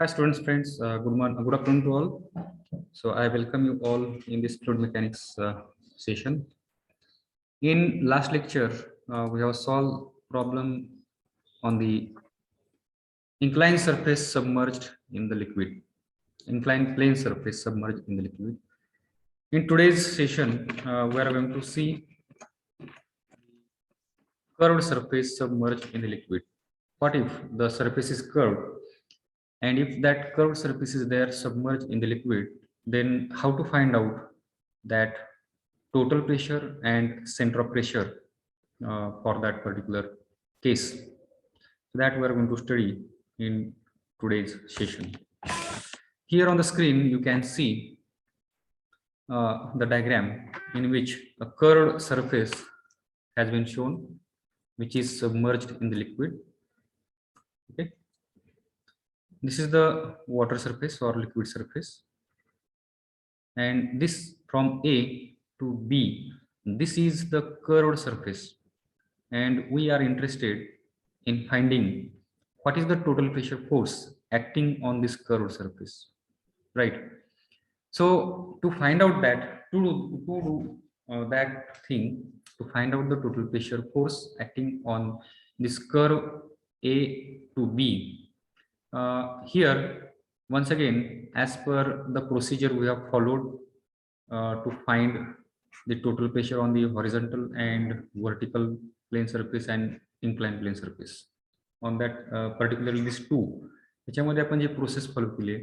Hi students, friends, good morning, good afternoon to all. So I welcome you all in this fluid mechanics session. In last lecture, we have solved problem on the inclined surface submerged in the liquid, inclined plane surface submerged in the liquid. In today's session, we are going to see curved surface submerged in the liquid. What if the surface is curved? And if that curved surface is there submerged in the liquid, then how to find out that total pressure and center of pressure for that particular case? That we are going to study in today's session. Here on the screen, you can see the diagram in which a curved surface has been shown, which is submerged in the liquid. Okay. This is the water surface or liquid surface. And this from A to B, this is the curved surface. And we are interested in finding what is the total pressure force acting on this curved surface, right? So to find out that, to do that thing, to find out the total pressure force acting on this curve A to B, here once again, as per the procedure we have followed to find the total pressure on the horizontal and vertical plane surface and inclined plane surface on that particularly these two, त्याच्यामध्ये आपण जे process follow केली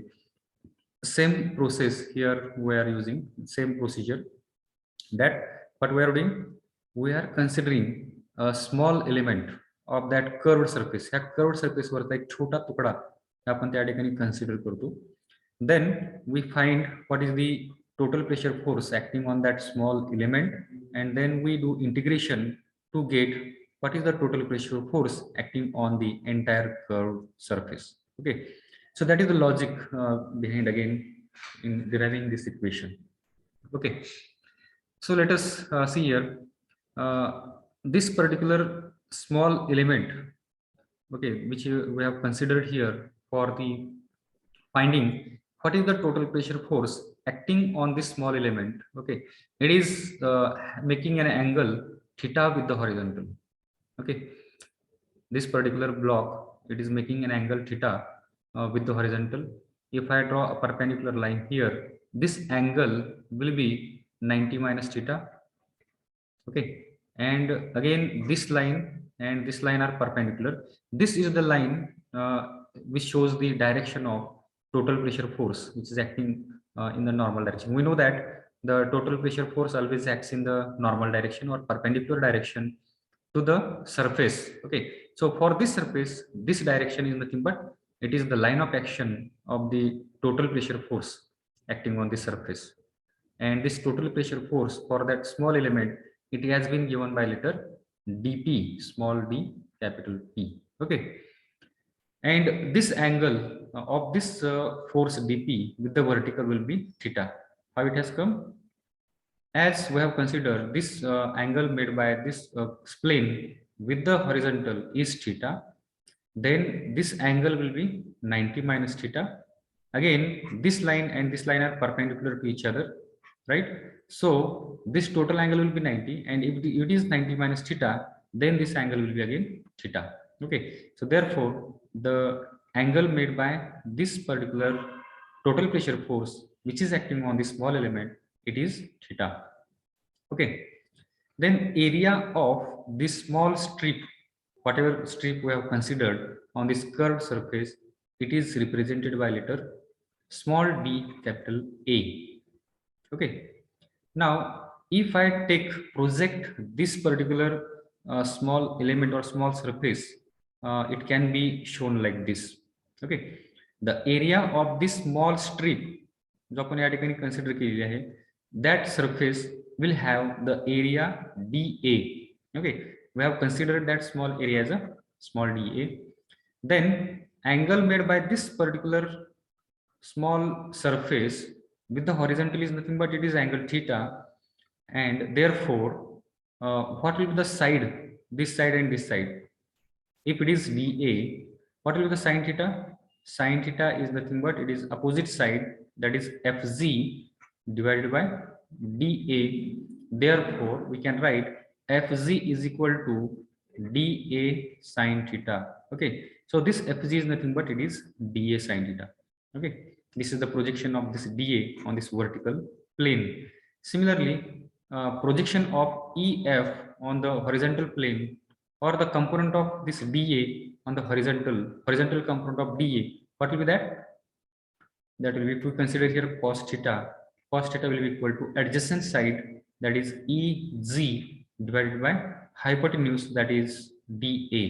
same process here we are using same procedure. That what we are doing, we are considering a small element of that curved surface. ह्या curved surface वरचा एक छोटा तुकडा आपण त्या ठिकाणी कन्सिडर करतो. Then we find what is the total pressure force acting on that small element, and then we do integration to get what is the total pressure force acting on the entire curved surface. Okay, so that is the logic behind again in deriving this equation. Okay, so let us see here this particular small element, okay, which we have considered here for the finding what is the total pressure force acting on this small element. Okay, it is making an angle theta with the horizontal. Okay, this particular block, it is making an angle theta with the horizontal. If I draw a perpendicular line here, this angle will be 90 minus theta. Okay, and again this line and this line are perpendicular. This is the line which shows the direction of total pressure force which is acting in the normal direction. We know that the total pressure force always acts in the normal direction or perpendicular direction to the surface. Okay, so for this surface, this direction is nothing but it is the line of action of the total pressure force acting on the surface. And this total pressure force for that small element, it has been given by letter dp, small d capital P. Okay, and this angle of this force dp with the vertical will be theta. How it has come? As we have considered this angle made by this plane with the horizontal is theta, then this angle will be 90 minus theta. Again, this line and this line are perpendicular to each other, right? So this total angle will be 90, and if it is 90 minus theta, then this angle will be again theta. Okay, so therefore the angle made by this particular total pressure force which is acting on this small element, it is theta. Okay, then area of this small strip, whatever strip we have considered on this curved surface, it is represented by letter small d capital A. Okay, now if I project this particular small element or small surface, it can be shown like this. Okay, the area of this small strip जो आपण या ठिकाणी consider केलेली आहे, that surface will have the area dA. Okay, we have considered that small area as a small dA. Then angle made by this particular small surface with the horizontal is nothing but it is angle theta, and therefore what will be the side, this side and this side? If it is dA, what will be the sine theta? Sine theta is nothing but it is opposite side, that is Fz divided by dA. Therefore, we can write Fz is equal to dA sine theta. Okay, so this Fz is nothing but it is dA sine theta. Okay, this is the projection of this dA on this vertical plane. Similarly, projection of EF on the horizontal plane, or the component of this dA on the horizontal component of dA, what will be that? That will be, if we consider here cos theta will be equal to adjacent side, that is EZ divided by hypotenuse, that is dA.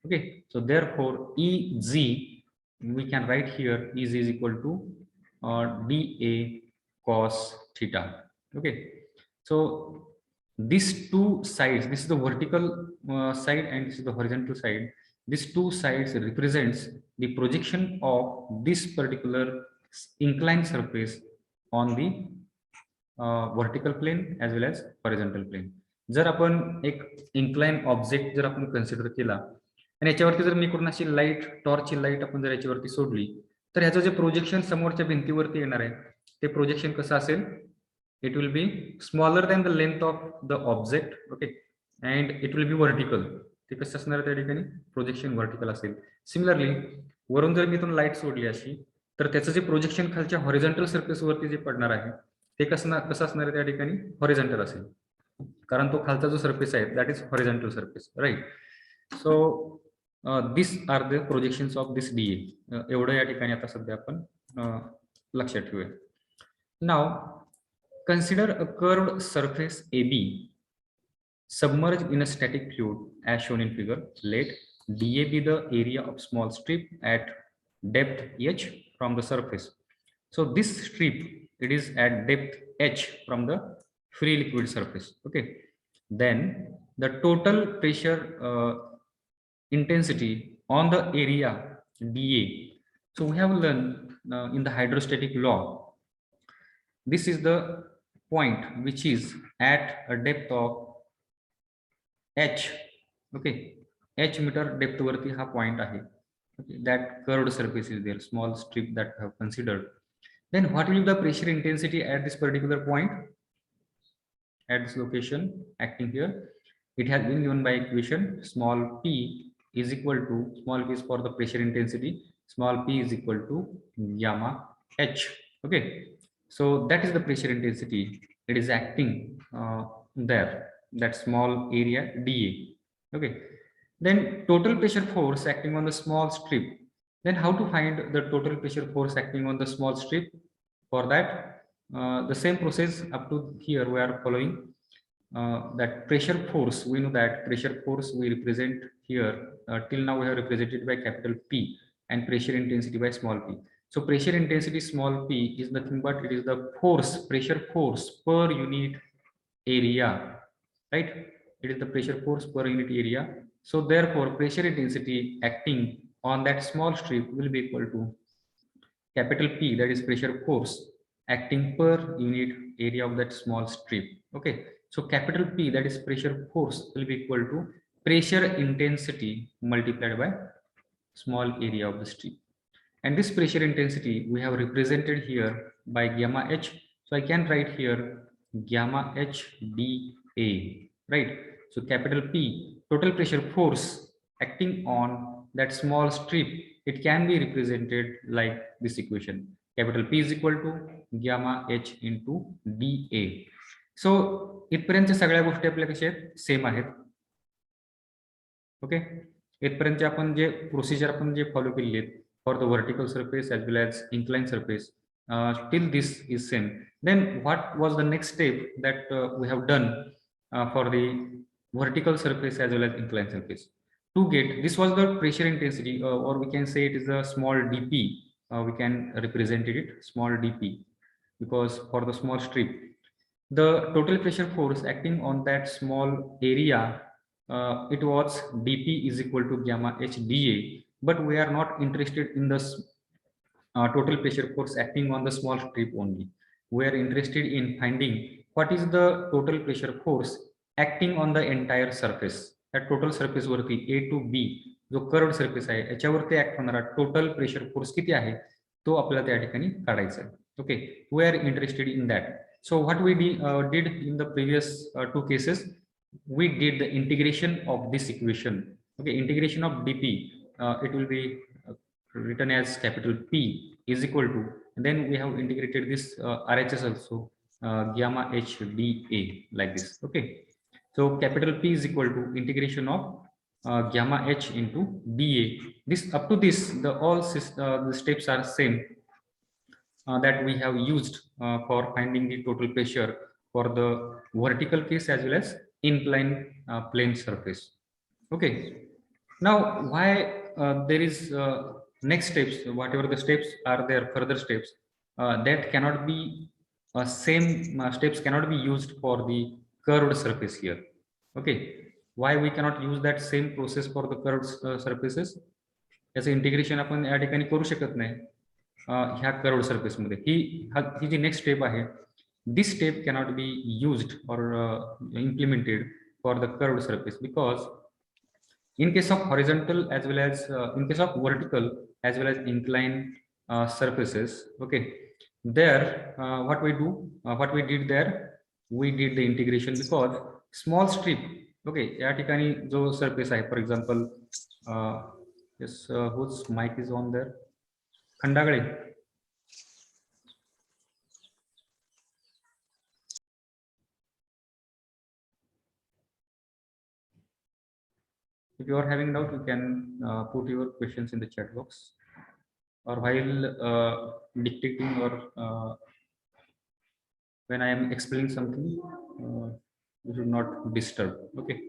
Okay, so therefore EZ, we can write here EZ is equal to dA cos theta. Okay, so these two sides, this is the vertical side and this is the horizontal side. These two sides represents the projection of this particular inclined surface on the vertical plane as well as horizontal plane. जर आपण एक incline object जर आपण consider केला आणि याच्यावरती जर मी करून अशी लाईट, टॉर्चची लाईट आपण जर याच्यावरती सोडली, तर ह्याचं जे प्रोजेक्शन समोरच्या भिंतीवरती येणार आहे ते प्रोजेक्शन कसं असेल? It will be smaller than the length of the object. Okay, and it will be vertical. ते कसं असणार त्या ठिकाणी? प्रोजेक्शन व्हर्टिकल असेल. सिमिलरली वरून जर मी इथून लाईट सोडली अशी, तर त्याचं जे प्रोजेक्शन खालच्या हॉरिझॉन्टल सरफेस वरती जे पडणार आहे ते कसं असणार आहे त्या ठिकाणी? हॉरिझॉन्टल असेल, कारण तो खालचा जो सरफेस आहे that is horizontal surface, right? So this are the projections of this d A. एवढं या ठिकाणी आता सध्या आपण लक्षात ठेवूया. नाव consider a curved surface AB submerged in a static fluid as shown in figure. Let dA be the area of small strip at depth h from the surface. So this strip, it is at depth h from the free liquid surface. Okay, then the total pressure intensity on the area dA. So we have learned in the hydrostatic law, this is the point which is at a depth of h. Okay, h meter depth varti ha point ahe. Okay, that curved surface is there, small strip that we have considered. Then what will be the pressure intensity at this particular point, at this location acting here? It has been given by equation small p is equal to, small p is for the pressure intensity, small p is equal to gamma h. Okay, so that is the pressure intensity. It is acting there, that small area dA. Okay, then total pressure force acting on the small strip. Then how to find the total pressure force acting on the small strip? For that, the same process up to here we are following. That pressure force, we know that pressure force we represent here, till now we have represented by capital P, and pressure intensity by small p. So pressure intensity small p is nothing but it is the force, pressure force per unit area, right? It is the pressure force per unit area. So therefore pressure intensity acting on that small strip will be equal to capital P, that is pressure force acting per unit area of that small strip. Okay, so capital P, that is pressure force, will be equal to pressure intensity multiplied by small area of the strip. And this pressure intensity we have represented here by gamma h. So I can write here gamma h dA, right? So capital P, total pressure force acting on that small strip, it can be represented like this equation. Capital P is equal to gamma h into dA. So इथपर्यंतच्या सगळ्या गोष्टी आपल्या कशा आहेत? Same आहेत. Okay, इथपर्यंत आपण जे procedure आपण जे follow केलेली आहेत for the vertical surface as well as inclined surface, till this is same. Then what was the next step that we have done for the vertical surface as well as inclined surface? To get, this was the pressure intensity, or we can say it is a small dP. We can represent it small dP, because for the small strip, the total pressure force acting on that small area, it was dP is equal to gamma h dA. But we are not interested in the total pressure force acting on the small strip only. We are interested in finding what is the total pressure force acting on the entire surface, that total surface worthy A to B, जो curved surface आहे याच्यावरती act होणारा total pressure force किती आहे तो आपल्याला त्या ठिकाणी काढायचा आहे. Okay, we are interested in that. So what we did in the previous two cases, we did the integration of this equation. Okay, integration of dp, it will be written as capital P is equal to, and then we have integrated this RHS also, gamma h dA like this. Okay, so capital P is equal to integration of gamma h into dA. This up to this the the steps are same that we have used for finding the total pressure for the vertical case as well as inclined plane surface. Okay, now why there is next steps, whatever the steps are there, further steps that cannot be same steps cannot be used for the curved surface here. Okay, why we cannot use that same process for the curved surfaces? याचं integration आपण या ठिकाणी करू शकत नाही ह्या curved surface मध्ये. ही जी नेक्स्ट स्टेप आहे, this step cannot be used or implemented for the curved surface because in case of horizontal as well as in case of vertical as well as inclined surfaces, okay, there what we do, what we did there, we did the integration because small strip. Okay, या ठिकाणी जो surface आहे, for example yes, whose mic is on there? Khandagale. If you are having doubt, you can put your questions in the chat box, or while dictating, or when I am explaining something, you should not disturb. Okay.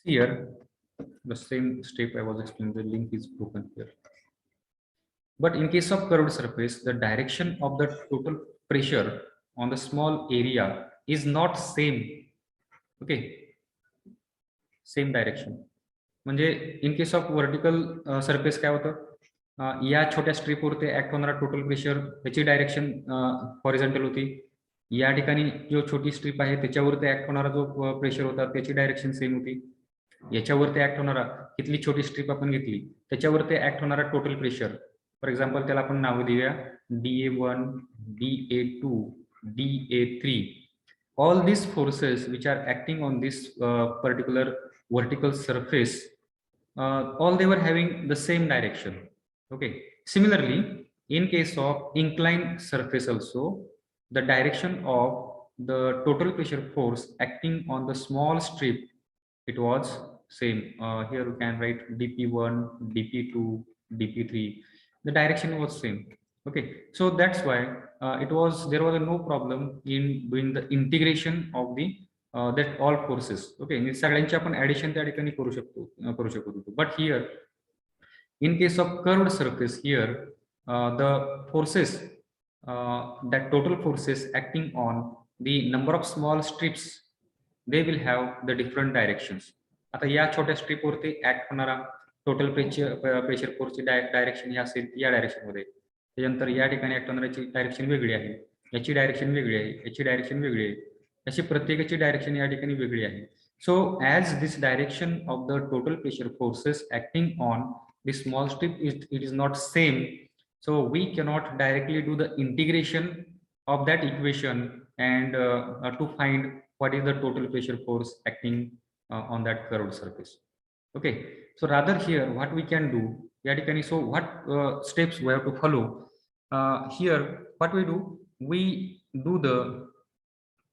Here, the same step I was explaining, the link is broken here. But in case of curved surface, the direction of the total pressure on the small area is not same. Okay, same direction. म्हणजे in case of vertical surface काय होतं, या छोट्या स्ट्रीपवरती act होणारा total pressure त्याची direction horizontal होती. या ठिकाणी जो छोटी स्ट्रीप आहे त्याच्यावरती ऍक्ट होणारा जो प्रेशर होता त्याची डायरेक्शन सेम होती. याच्यावरती ऍक्ट होणारा, कितली छोटी स्ट्रीप आपण घेतली त्याच्यावरती ऍक्ट होणारा टोटल प्रेशर, फॉर एक्झाम्पल त्याला आपण नाव देऊया DA1, DA2, DA3. All these forces which are acting on this particular vertical surface, all they were having the same direction. Okay, similarly in case of inclined surface also, the direction of the total pressure force acting on the small strip, it was same. Here we can write dp1, dp2, dp3, the direction was same. Okay, so that's why there was no problem in doing the integration of the that all forces. Okay, सगळ्यांची आपण addition त्या ठिकाणी करू शकत होतो. But here in case of curved surface, here the forces, that total forces acting on the number of small strips, they will have the different directions. आता या छोट्या स्ट्रीप वरती ऍक्ट होणारा टोटल प्रेशर फोर्सची डायरेक्शन ही असेल या direction मध्ये. त्यानंतर या ठिकाणी ऍक्ट होणाऱ्याची डायरेक्शन वेगळी आहे, याची डायरेक्शन वेगळी आहे, याची डायरेक्शन वेगळी आहे, अशी प्रत्येकाची डायरेक्शन या ठिकाणी वेगळी आहे. So as this direction of the total pressure forces acting on the small strip it is not same, so we cannot directly do the integration of that equation and to find what is the total pressure force acting on that curved surface. Okay, so rather here what we can do, so what steps we have to follow here, what we do, we do the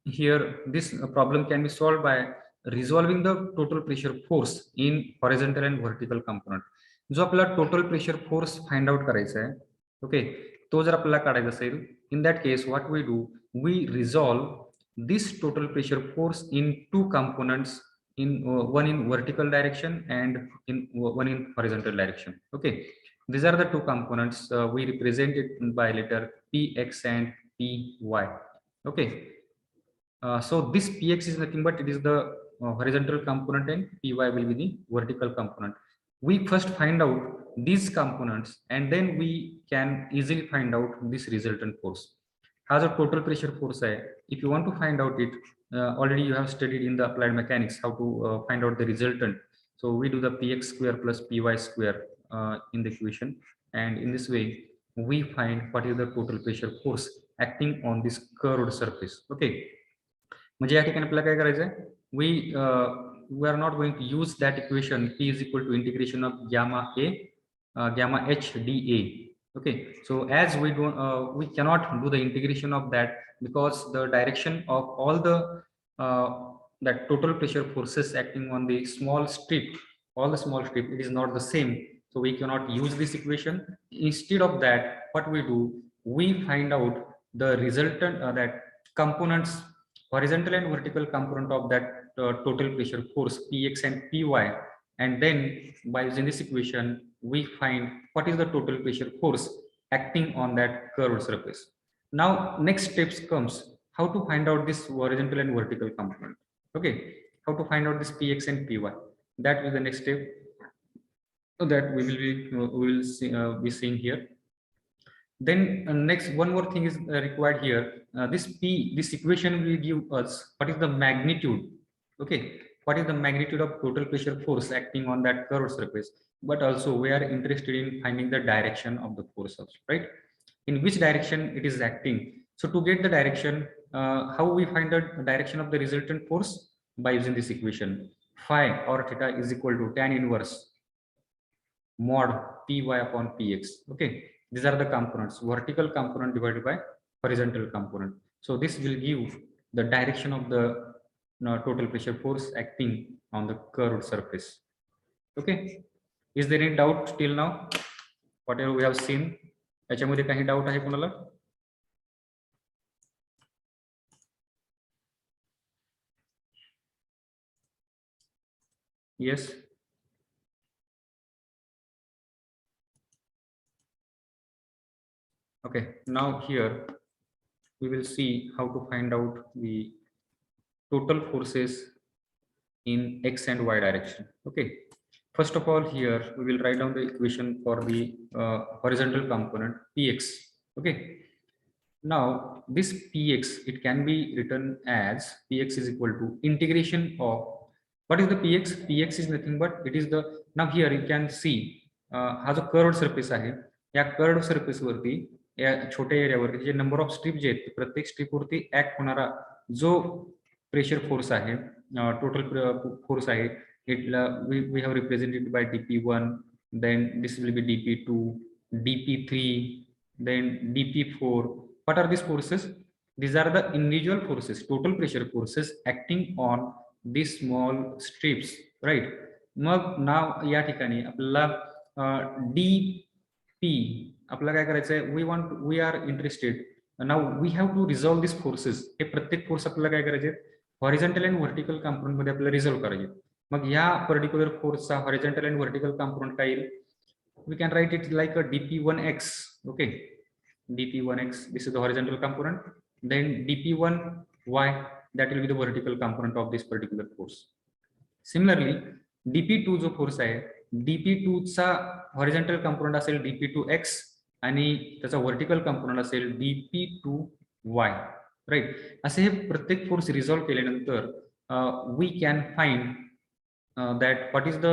here this problem can be solved by resolving the total pressure force in horizontal and vertical component. जो आपल्याला total pressure force find out करायचा आहे, okay, तो जर आपल्याला काढायचा असेल, in that case what we do, we resolve this total pressure force in two components, in one in vertical direction and one in horizontal direction. Okay, these are the two components we represent it by letter Px and Py. Okay, so this Px is nothing but it is the horizontal component and Py will be the vertical component. We first find out these components and then we can easily find out this resultant force. हा जो total pressure force आहे, if you want to find out it, already you have studied in the applied mechanics how to find out the resultant. So we do the px square plus py square in the equation, and in this way we find what is the total pressure force acting on this curved surface. Okay, म्हणजे या ठिकाणी आपल्याला काय करायचं आहे, we are not going to use that equation p is equal to integration of gamma a gamma h dA. Okay, so as we don't we cannot do the integration of that because the direction of all the that total pressure forces acting on the small strip, all the small strip, it is not the same, so we cannot use this equation. Instead of that, what we do, we find out the resultant that components, horizontal and vertical component of that total pressure force px and py, and then by using this equation we find what is the total pressure force acting on that curved surface. Now next steps comes how to find out this horizontal and vertical component. Okay, how to find out this px and py, that is the next step that we will be seeing here. Then next one more thing is required here. This equation will give us what is the magnitude. Okay, what is the magnitude of total pressure force acting on that curved surface, but also we are interested in finding the direction of the force also, right? In which direction it is acting. So to get the direction, how we find the direction of the resultant force? By using this equation, phi or theta is equal to tan inverse mod py upon px. Okay, these are the components, vertical component divided by horizontal component. So this will give the direction of the total pressure force acting on the curved surface. Okay, is there any doubt till now whatever we have seen? याच्यामध्ये काही doubt आहे कोणाला? Yes. Okay, now here we will see how to find out the total forces in x and y direction. Okay, first of all here we will write down the equation for the horizontal component px. Okay, now this px, it can be written as px is equal to integration of, what is the px? Px is nothing but it is the, now here you can see हा जो curved surface आहे, या curved surface वरती या छोट्या एरियावरती जे number of strip जे आहेत प्रत्येक strip वरती ऍक्ट होणारा जो प्रेशर फोर्स आहे, टोटल फोर्स आहे, we have represented by dp1, then this will be dp2, dp3, then dp4. What are these forces? These are the individual forces, total pressure forces acting on these small strips, right? मग नाव या ठिकाणी आपल्याला dp आपल्याला काय करायचं आहे, we are interested now, we have to resolve these forces. हे प्रत्येक force आपल्याला काय करायचे, हॉरिझॉन्टल अँड व्हर्टिकल कंपोनंट मध्ये आपल्याला रिझॉल्व्ह करायचे. मग या पर्टिक्युलर फोर्सचा हॉरिझॉन्टल अँड व्हर्टिकल कंपोनंट काय येईल, we can write it like a dp1x. Okay, dp1x, this is the horizontal component, then dp1y, that will be the vertical component of this particular force. Similarly dp2 जो force आहे, dp2 चा horizontal component असेल dp2x आणि त्याचा vertical component असेल dp2y, right. असे हे प्रत्येक फोर्स रिझॉल्व्ह केल्यानंतर we can find that what is the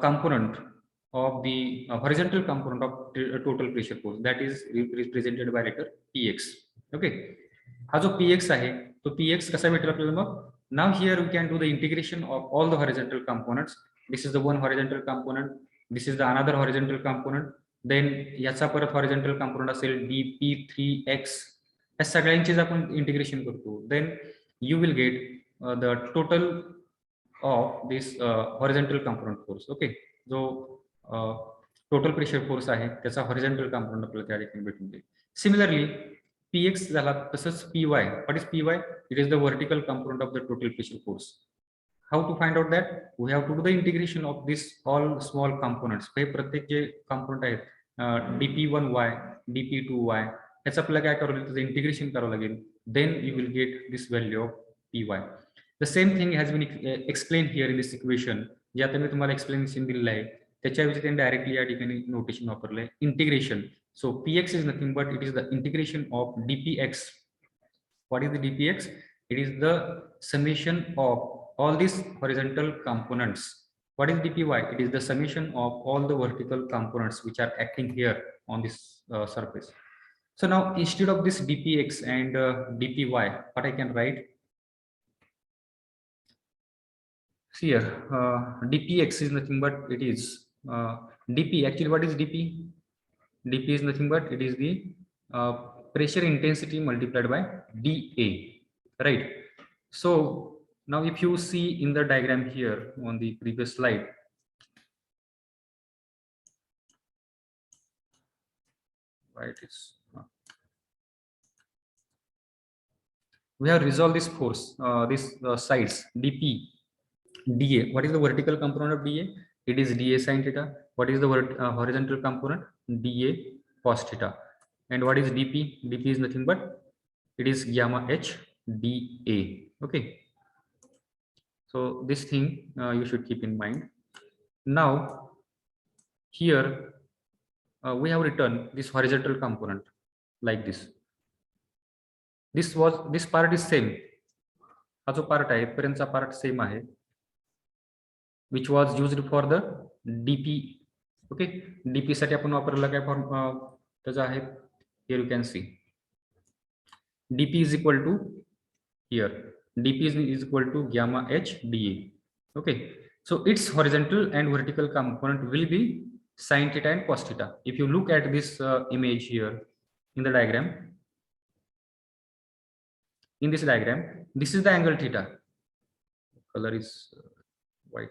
component of the horizontal component of total pressure force, that is represented by letter px. Okay, हा जो px आहे तो px कसा भेटेल आपल्याला मग? Now here we can do the integration of all the horizontal components. This is the one horizontal component, this is the another horizontal component, then याचा परत horizontal component असेल dp3x. या सगळ्यांचीच आपण इंटिग्रेशन करतो, then you will get the total of this horizontal component force. Okay, जो total pressure force आहे त्याचा horizontal component आपल्याला त्या ठिकाणी भेटून जाईल. Similarly px झाला, तसंच py. What is py? It is the vertical component of the total pressure force. How to find out that? We have to do the integration of this all small components. हे प्रत्येक जे component आहेत dp1y, dp2y, याचं आपल्याला काय करावं लागेल, त्याचं integration करावं लागेल. Then you will get this value of py. The same thing has been explained here in this equation. जे आता मी तुम्हाला एक्सप्लेनेशन दिलेलं आहे त्याच्याऐवजी त्यांनी डायरेक्टली या ठिकाणी नोटेशन वापरलंय, integration. So px is nothing but it is the integration of dpx. What is the dpx? It is the summation of all these horizontal components. What is dpy? It is the summation of all the vertical components which are acting here on this surface. So now instead of this dpx and dpy, what I can write? See here, dpx is nothing but it is dp. Actually, what is dp? dp is nothing but it is the uh, pressure intensity multiplied by dA, right? So now if you see in the diagram here on the previous slide, why it is we have resolved this force, this sides dp dA. What is the vertical component of dA? It is dA sin theta. What is the horizontal component? dA cos theta. And what is dp? dp is nothing but it is gamma h dA. Okay, so this thing you should keep in mind. Now here we have written this horizontal component like this. This part is same. हा जो part आहे पर्यंतचा part same आहे, which was used for the dp. Okay, dp साठी आपण वापरला काय form त्याचा आहे, here you can see dp is equal to here dp is equal to gamma h dA. Okay, so its horizontal and vertical component will be sin theta and cos theta. If you look at this image here in the diagram, in this diagram, this is the angle theta. Color is white.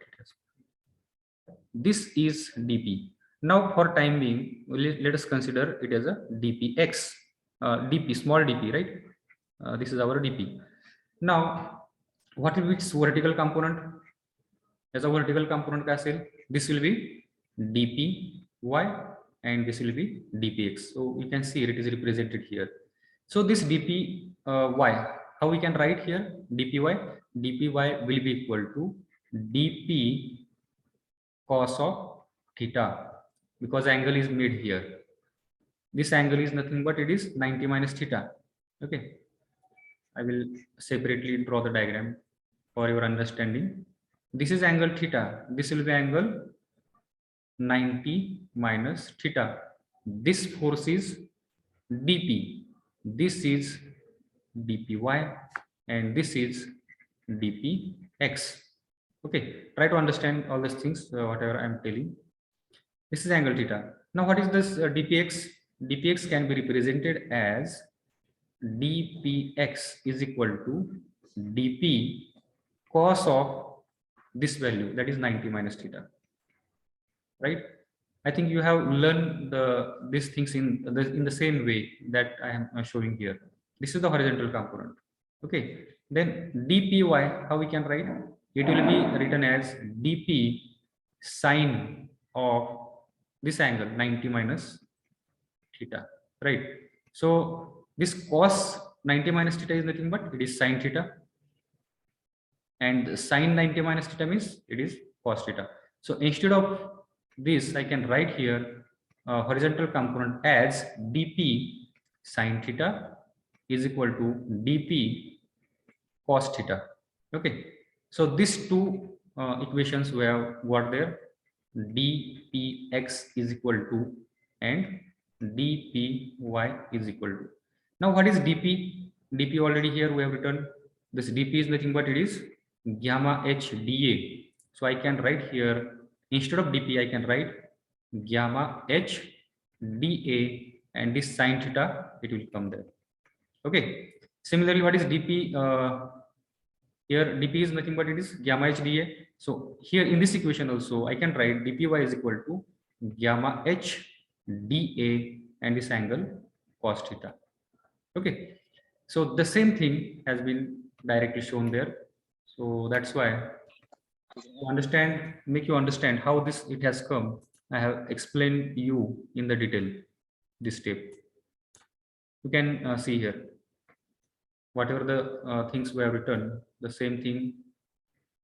This is dp. Now for time being, let us consider it as a dpx, dp, small dp, right? This is our dp. Now what will be its vertical component? As a vertical component काय असेल? This will be dpy and this will be dpx. So you can see it is represented here. So this dpy, how we can write here? dpy will be equal to dp cos of theta, because angle is made here. This angle is nothing but it is 90 minus theta. Okay, I will separately draw the diagram for your understanding. This is angle theta. This will be angle 90 minus theta. This force is dp. This is dpy and this is dpx. Okay, try to understand all these things, whatever I am telling. This is angle theta. Now what is this dpx? Dpx can be represented as dpx is equal to dp cos of this value, that is 90 minus theta, right? I think you have learned these things in the same way that I am showing here. This is the horizontal component. Okay, then dpy, how we can write? It will be written as dp sine of this angle 90 minus theta, right? So this cos 90 minus theta is nothing but it is sine theta, and sine 90 minus theta means it is cos theta. So instead of this, I can write here horizontal component as dp sine theta is equal to dp cos theta. Okay, so these two equations we have got there. dpx is equal to and dpy is equal to. Now what is dp? dp already here we have written. This dp is nothing but it is gamma h dA. So I can write here, instead of dp I can write gamma h dA, and this sine theta it will come there. Okay, similarly what is dp? Here dp is nothing but it is gamma h dA. So here in this equation also I can write dpy is equal to gamma h dA and this angle cos theta. Okay, so the same thing has been directly shown there. So that's why to understand, make you understand how this it has come, I have explained you in the detail this step. You can see here whatever the things we have written, the same thing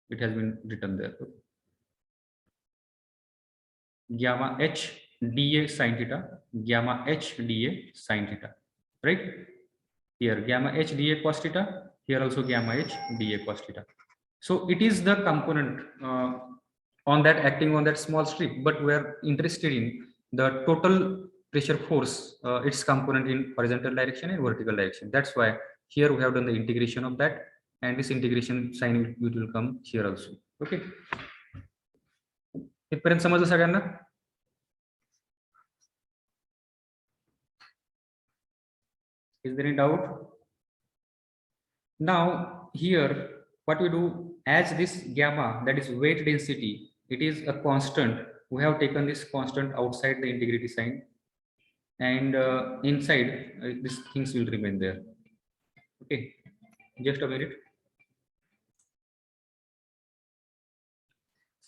it has been written there. Gamma h dA sin theta, gamma h dA sin theta, right? Here gamma h dA cos theta, here also gamma h dA cos theta. So it is the component on that acting on that small strip, but we are interested in the total pressure force, its component in horizontal direction and vertical direction. That's why here we have done the integration of that, and this integration sign will come here also. Okay. इथपर्यंत समजलं सगळ्यांना? Is there any doubt? Now here what we do, as this gamma, that is weight density, it is a constant. We have taken this constant outside the integrity sign, and inside these things will remain there. Okay, just a minute.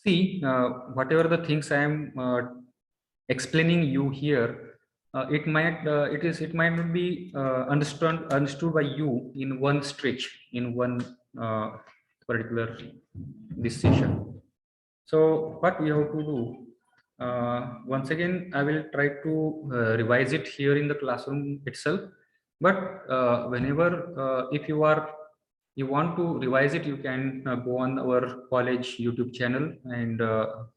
See, whatever the things I am explaining you here, it might not be understood by you in one stretch, in one particular this session. So what we have to do, once again I will try to revise it here in the classroom itself, but whenever if you want to revise it, you can go on our college YouTube channel, and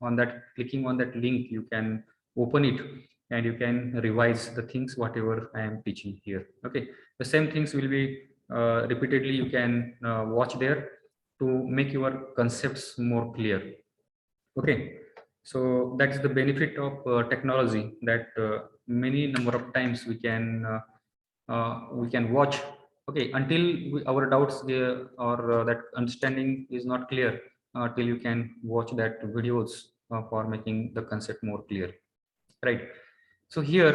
on that, clicking on that link, you can open it and you can revise the things whatever I am teaching here. Okay, the same things will be repeatedly you can watch there to make your concepts more clear. Okay, so that's the benefit of technology, that many number of times we can watch. Okay, until our doubts or that understanding is not clear, till you can watch that videos for making the concept more clear, right? So here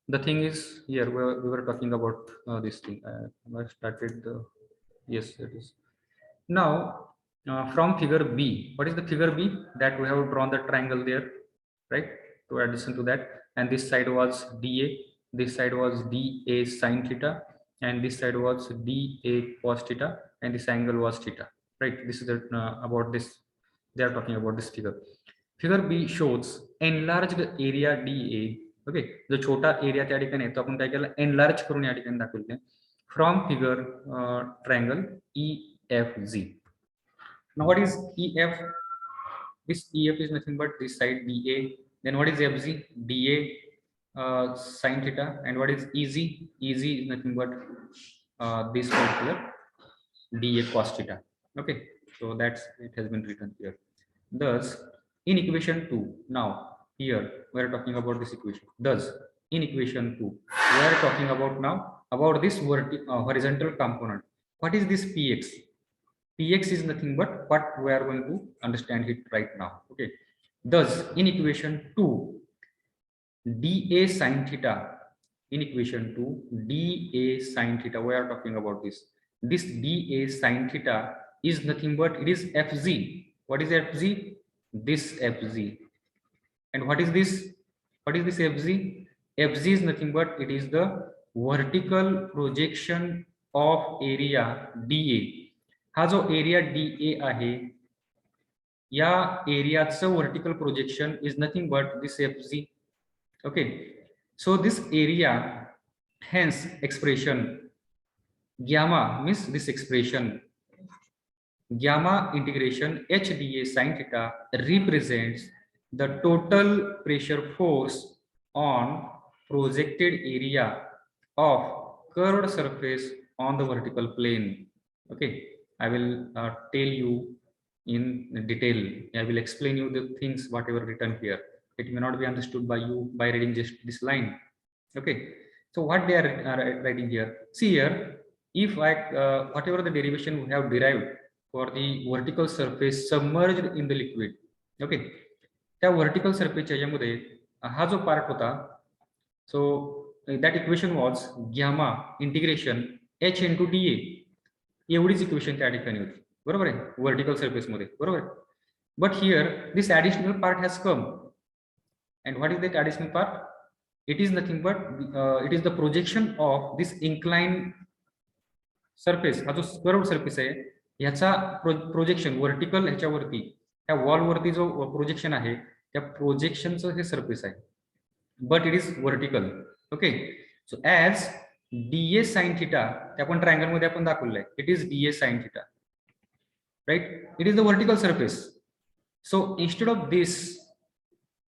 the thing is, here we were talking about this thing. I started the, yes, it is. Now from figure B, what is the figure B? That we have drawn the triangle there, right? To addition to that, and this side was dA, this side was dA sine theta, and this side was dA cos theta, and this angle was theta, right? This is the, about this, they are talking about this figure. Figure B shows enlarged area dA. Okay, जो छोटा area त्या ठिकाणी आहे तो आपण काय केलं, enlarge करून या ठिकाणी दाखवले from figure triangle EFG. Now what is EF? This EF is nothing but this side dA. Then what is FG? dA sine theta. And what is EZ? EZ is nothing but this particular dA cos theta. Okay, so that's, it has been written here. Thus in equation 2, now here we are talking about this equation. Thus in equation 2 we are talking about now about this horizontal component. What is this Px? Px is nothing but what we are going to understand it right now. Okay, thus in equation 2 dA sine theta, in equation 2 dA sine theta, we are talking about this dA sine theta is nothing but it is Fg. What is Fg? This Fg. And what is this? What is this Fg? Fg is nothing but it is the vertical projection of area dA. हा जो area DA आहे, या एरियाचं vertical projection is nothing but this FG. Okay, so this area, hence expression gamma means this expression gamma integration h dA sin theta represents the total pressure force on projected area of curved surface on the vertical plane. Okay, I will tell you in detail. I will explain you the things whatever written here. It may not be understood by you by reading just this line. Okay, so what they are writing here, see here, if I whatever the derivation we have derived for the vertical surface submerged in the liquid. Okay, त्या vertical surface च्यामध्ये हा जो part होता, so that equation was gamma integration h into dA. एवढीच equation त्या ठिकाणी होती, बरोबर आहे, वर्टिकल सरफेस मध्ये, बरोबर. But here this additional part has come, and what is that additional part? It is nothing but it is the projection of this incline surface. हा जो कर्व्ड सरफेस आहे ह्याचा प्रोजेक्शन वर्टिकल ह्याच्यावरती, त्या वॉलवरती जो projection आहे त्या प्रोजेक्शनचं हे सरफेस आहे, but it is vertical. Okay, so as dA sin theta ते आपण ट्रायंगल मध्ये आपण दाखवलं आहे. It is dA sin theta, right? It is the vertical surface. So instead of this,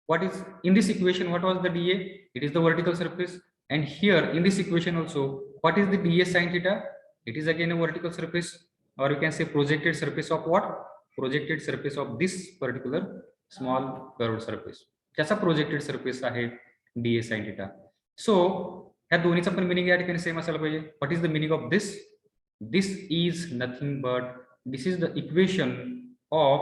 what is in this equation, what was the dA? It is the vertical surface. And here in this equation also, what is the dA sin theta? It is again a vertical surface, or you can say projected surface of what? Projected surface of this particular small curved surface. त्याचा projected surface आहे dA sin theta. सो ह्या दोन्हीचा पण meaning या ठिकाणी same असायला पाहिजे. What is the meaning of this? This is nothing but this is the equation of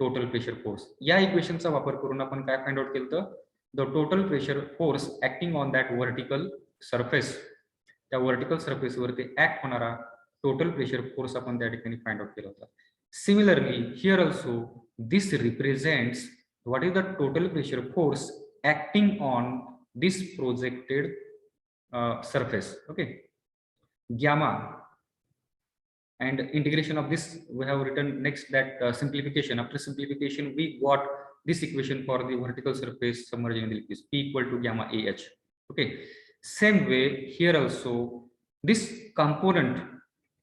total pressure force. या इक्वेशनचा वापर करून आपण काय फाइंड आउट केलं? The total pressure force acting on that vertical surface. त्या व्हर्टिकल सरफेसवरती ऍक्ट होणारा total pressure force आपण त्या ठिकाणी फाइंड आउट केला होता. Similarly here also this represents what is the total pressure force acting on this projected surface. Okay, gamma, and integration of this we have written next that simplification. After simplification we got this equation for the vertical surface submerged in the liquid, P equal to gamma AH. Okay, same way here also this component,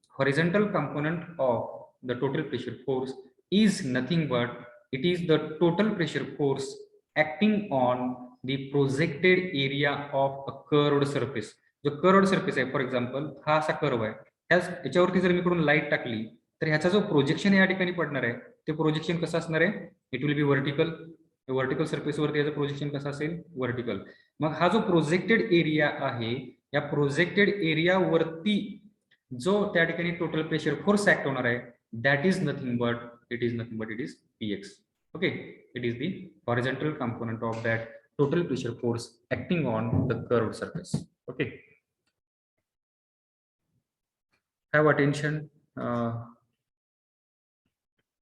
horizontal component of the total pressure force is nothing but it is the total pressure force acting on the projected area of a curved surface. जो curved surface आहे, for example हा असा curve आहे, याच्यावरती जर मी कडून light टाकली तर ह्याचा जो प्रोजेक्शन या ठिकाणी पडणार आहे ते प्रोजेक्शन कसं असणार आहे? It will B vertical. Vertical surface वरती याचं प्रोजेक्शन कसं असेल? व्हर्टिकल. मग हा जो प्रोजेक्टेड एरिया आहे, या प्रोजेक्टेड एरिया वरती जो त्या ठिकाणी टोटल प्रेशर फोर्स ऍक्ट होणार आहे, that is nothing but it is Px. Okay, it is the horizontal component of that total pressure force acting on the curved surface. Okay, have attention.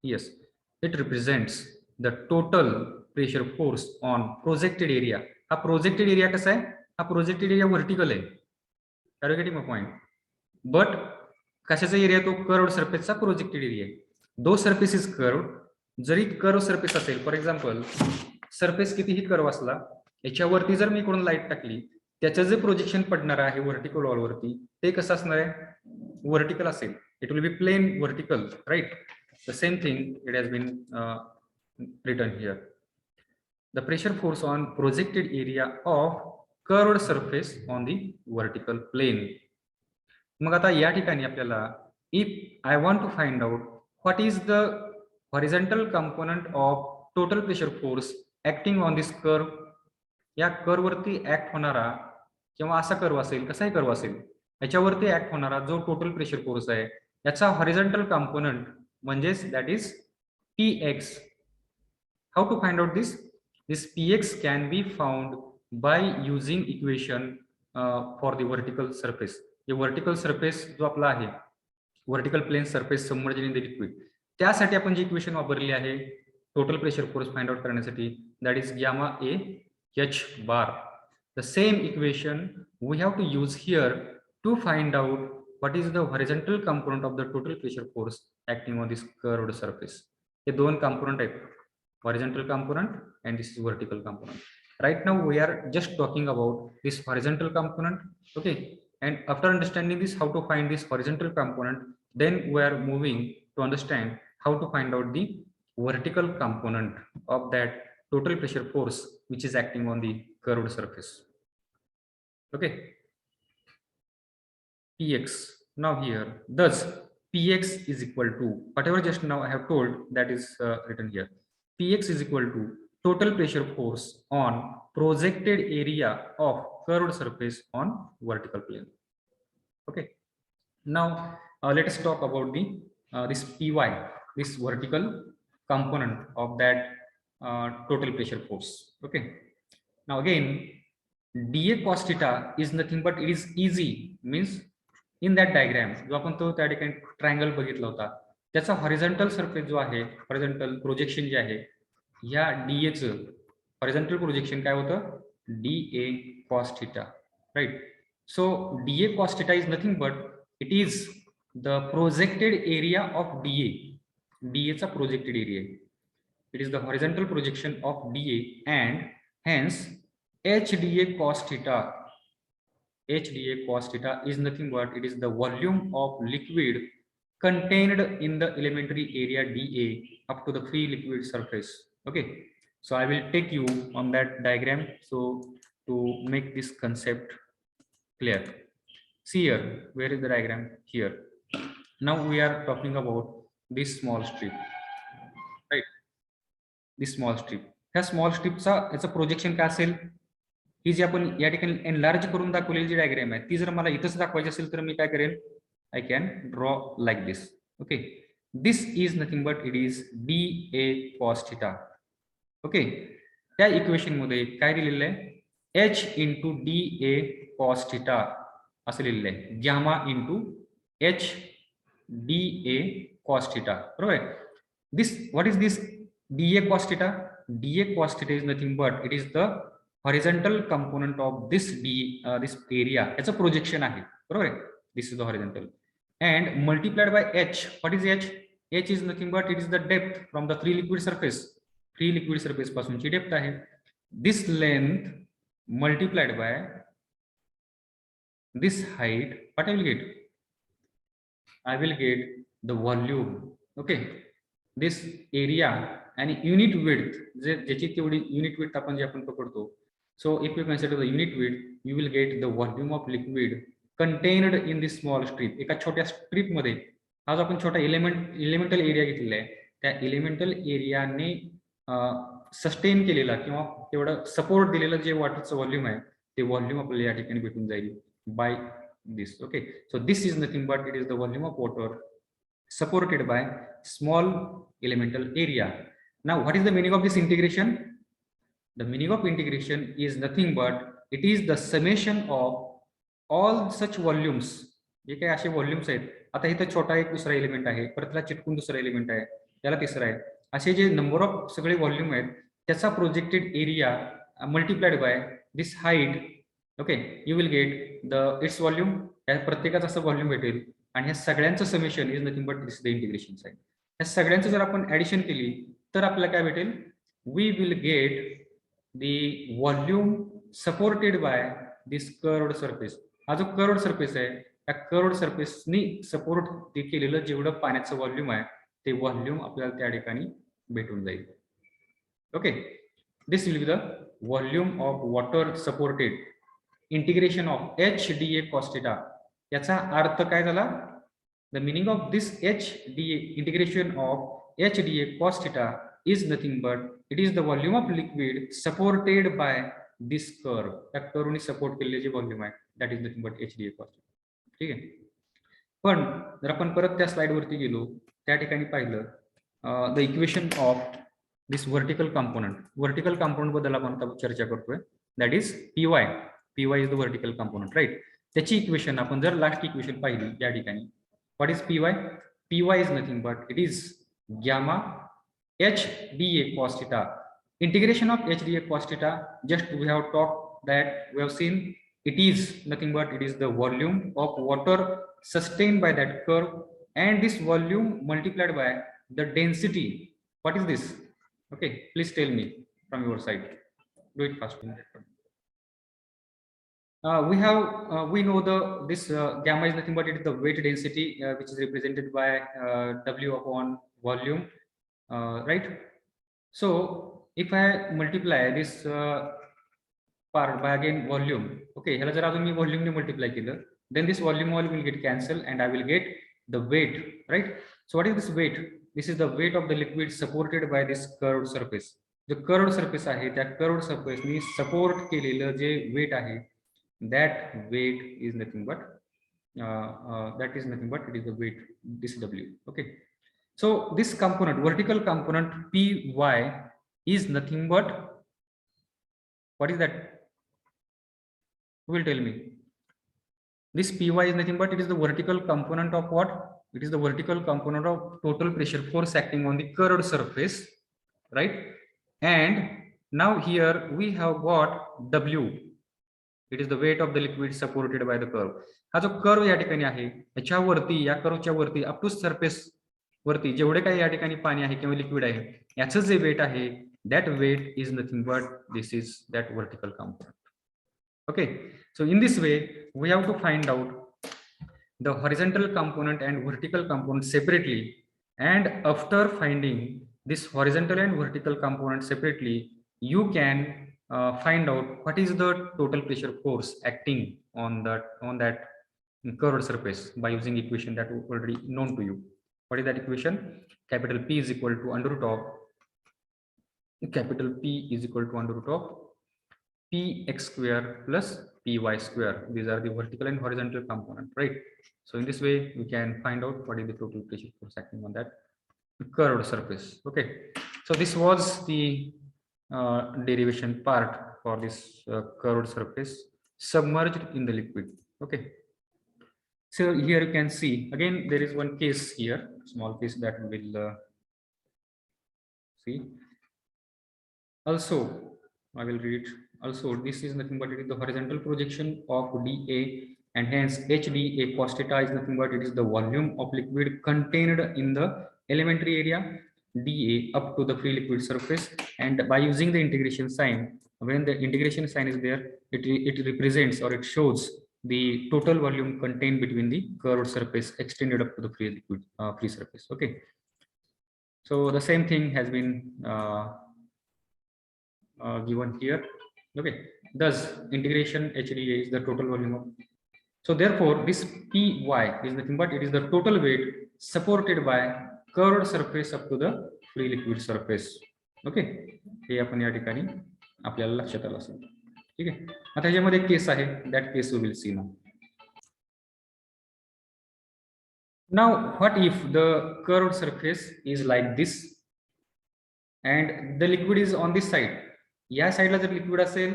Yes, it represents the total pressure force on projected area. हा projected area कसा आहे? हा projected area vertical आहे. Are you getting my point? But कशाचा area? तो curved सरफेसचा projected area आहे. दो surface is curved. Zari curve surface असेल, फॉर एक्झाम्पल सरफेस कितीही कर्व असला, याच्यावरती जर मी इकडून लाईट टाकली, त्याचं जे प्रोजेक्शन पडणार आहे व्हर्टिकल वॉलवरती ते कसं असणार आहे? व्हर्टिकल असेल. It will be plane vertical, right? The same thing it has been written here. The pressure force on projected area of curved surface on the vertical plane. मग आता या ठिकाणी आपल्याला if I want to find out what is the horizontal component of total pressure force acting on this curve. या curve वरती act होणारा, किंवा असा कर्व असेल, कसाही कर्व असेल, याच्यावरती ऍक्ट होणारा जो टोटल प्रेशर फोर्स आहे याचा हॉरिझॉन्टल कंपोनंट म्हणजेच that is Px. How to find out this? This Px can be found by using equation for the vertical surface. जे व्हर्टिकल सरफेस जो आपला आहे, vertical plane surface submerged in the liquid, त्यासाठी आपण जी equation वापरली आहे total pressure force find out करण्यासाठी, that is gamma A H bar. The same equation we have to use here to find out what is the horizontal component of the total pressure force acting on this curved surface. हे दोन component आहेत, horizontal component and this is vertical component. Right now we are just talking about this horizontal component. Okay, and after understanding this, how to find this horizontal component, then we are moving to understand how to find out the vertical component of that total pressure force which is acting on the curved surface. Okay, Px. Now here, thus Px is equal to whatever just now I have told, that is written here. Px is equal to total pressure force on projected area of curved surface on vertical plane. Okay, now let us talk about the this Py, this vertical component of that total pressure force. Okay, now again dA cos theta is nothing but it is easy, means in that diagram जो आपण तो त्या ठिकाणी triangle बघितला होता, त्याचा horizontal surface जो आहे, हॉरिझॉन्टल प्रोजेक्शन जे आहे, या dA चं हॉरिझॉन्टल प्रोजेक्शन काय होतं? dA cos theta, right? So dA cos theta is nothing but it is the projected area of dA. dA चा projected area. It is the horizontal projection of dA, and hence h dA cos theta HdA cos theta is nothing but it is the volume of liquid contained in the elementary area dA up to the free liquid surface. Okay, so I will take you on that diagram so to make this concept clear. See here, where is the diagram? Here. Now we are talking about this small strip, right? This small strip. ह्या small स्ट्रिपचा याचं projection काय असेल? ही जी आपण या ठिकाणी enlarge करून दाखवलेली जी diagram आहे ती जर मला इथंच दाखवायची असेल तर मी काय करेन? I can draw like this. Okay, this is nothing but it is DA cos theta. Okay, त्या इक्वेशन मध्ये काय दिलेलं आहे? H into DA cos theta असं लिहिलेलं आहे. Gamma into H DA cos theta. बरोबर आहे? This what is this DA cos theta? DA cos theta is nothing but it is the horizontal component of this this area. याचं projection आहे. बरोबर आहे? This is the horizontal. And multiplied by H. What is H? H is nothing but it is the depth from the free liquid surface. Free liquid surface पासूनची depth आहे. This length multiplied by this height, what I will get? I will get the volume. Okay, this area and unit width, ज्याची तेवढी unit width आपण जे आपण पकडतो. So if you consider the unit width, you will get the volume of liquid contained in this small strip. एका छोट्या strip मध्ये हा जो आपण छोटा एलिमेंटल एरिया घेतलेला आहे त्या एलिमेंटल एरियाने सस्टेन केलेला किंवा तेवढं सपोर्ट दिलेलं जे वॉटरचं व्हॉल्यूम आहे ते व्हॉल्यूम आपल्याला या ठिकाणी भेटून जाईल bye this. Okay, so this is nothing but it is the volume of water supported by small elemental area. Now what is the meaning of this integration? The meaning of integration is nothing but it is the summation of all such volumes. जे काही असे volumes आहेत, आता इथं छोटा एक दुसरा element आहे, परत त्याला चिटकून दुसरा एलिमेंट आहे, त्याला तिसरा आहे, असे जे नंबर ऑफ सगळे व्हॉल्यूम आहेत त्याचा projected area multiplied by this height. Okay, you will get the it's volume. या प्रत्येकाचं असं व्हॉल्यूम भेटेल आणि ह्या सगळ्यांचं summation is nothing but this the integration side. ह्या सगळ्यांचं जर आपण ऍडिशन केली तर आपल्याला काय भेटेल? We will get the volume supported by this curved surface. हा जो कर्व्ड सरफेस आहे त्या कर्व्ड सरफेसनी सपोर्ट केलेलं जेवढं पाण्याचं व्हॉल्यूम आहे ते व्हॉल्यूम आपल्याला त्या ठिकाणी भेटून जाईल. Okay, this will be the volume of water supported integration of HdA cos theta. याचा अर्थ काय झाला? The meaning of this HdA integration of HdA cos theta is nothing but it is the volume of liquid supported by this curve. त्या कर्वने support केलेले जे volume आहे that is nothing but HdA cos theta. ठीक आहे, पण जर आपण परत त्या स्लाइड वरती गेलो त्या ठिकाणी पाहिलं the equation of this vertical component. Vertical component बद्दल आपण चर्चा करतोय, that is PY. PY is the vertical component, right? त्याची इक्वेशन आपण जर लास्ट इक्वेशन पाहिली या ठिकाणी, what is PY? PY is nothing but it is gamma HdA cos theta. Integration of HdA cos theta, just we have talked that we have seen it is nothing but it is the volume of water sustained by that curve and this volume multiplied by the density. What is this? Okay, please tell me from your side. Do it fast. We know this gamma is nothing but it is the weight density which is represented by W upon volume, right? So if I multiply this part by again volume, okay, ह्याला जर अजून मी व्हॉल्यूमने multiply केलं then this volume all will get cancelled and I will get the weight, right? So what is this weight? This is the weight of the liquid supported by this curved surface. जो curved surface आहे त्या curved सरफेसनी support केलेलं जे weight आहे that weight is nothing but it is the weight, this W. Okay, so this component, vertical component PY is nothing but what is that? Who will tell me? This PY is nothing but it is the vertical component of what? It is the vertical component of total pressure force acting on the curved surface, right? And now here we have got W. It is the weight of the liquid supported by the curve. हा जो curve या ठिकाणी आहे याच्यावरती, या कर्वच्या वरती up to surface वरती जेवढे काही या ठिकाणी पाणी आहे किंवा लिक्विड आहे याचं जे वेट आहे that weight is nothing but this is that vertical component. Okay, so in this way, we have to find out the horizontal component and vertical component separately. And after finding this horizontal and vertical component separately, you can find out what is the total pressure force acting on that curved surface by using equation that already known to you. What is that equation? Capital P is equal to under root of capital P is equal to under root of px square plus py square. These are the vertical and horizontal component, right? So in this way, we can find out what is the total pressure force acting on that curved surface. Okay, so this was the derivation part for this curved surface submerged in the liquid. Okay, so here you can see again there is one case here, small case that we will see. Also, I will read. Also, this is nothing but it is the horizontal projection of dA, and hence HdA cos theta is nothing but it is the volume of liquid contained in the elementary area dA up to the free liquid surface. And by using the integration sign, when the integration sign is there, it represents or it shows the total volume contained between the curved surface extended up to the free liquid free surface. Okay. So the same thing has been given here. Okay, thus integration HdA is the total volume of. So therefore, this Py is nothing but it is the total weight supported by curved surface up to the free liquid surface. Okay, हे आपण या ठिकाणी आपल्याला लक्षात आलं असेल. ठीक आहे. आता ह्याच्यामध्ये एक केस आहे, that case we will see now. Now, what if the curved surface is like this and the liquid is on this side? या साइडला जर लिक्विड असेल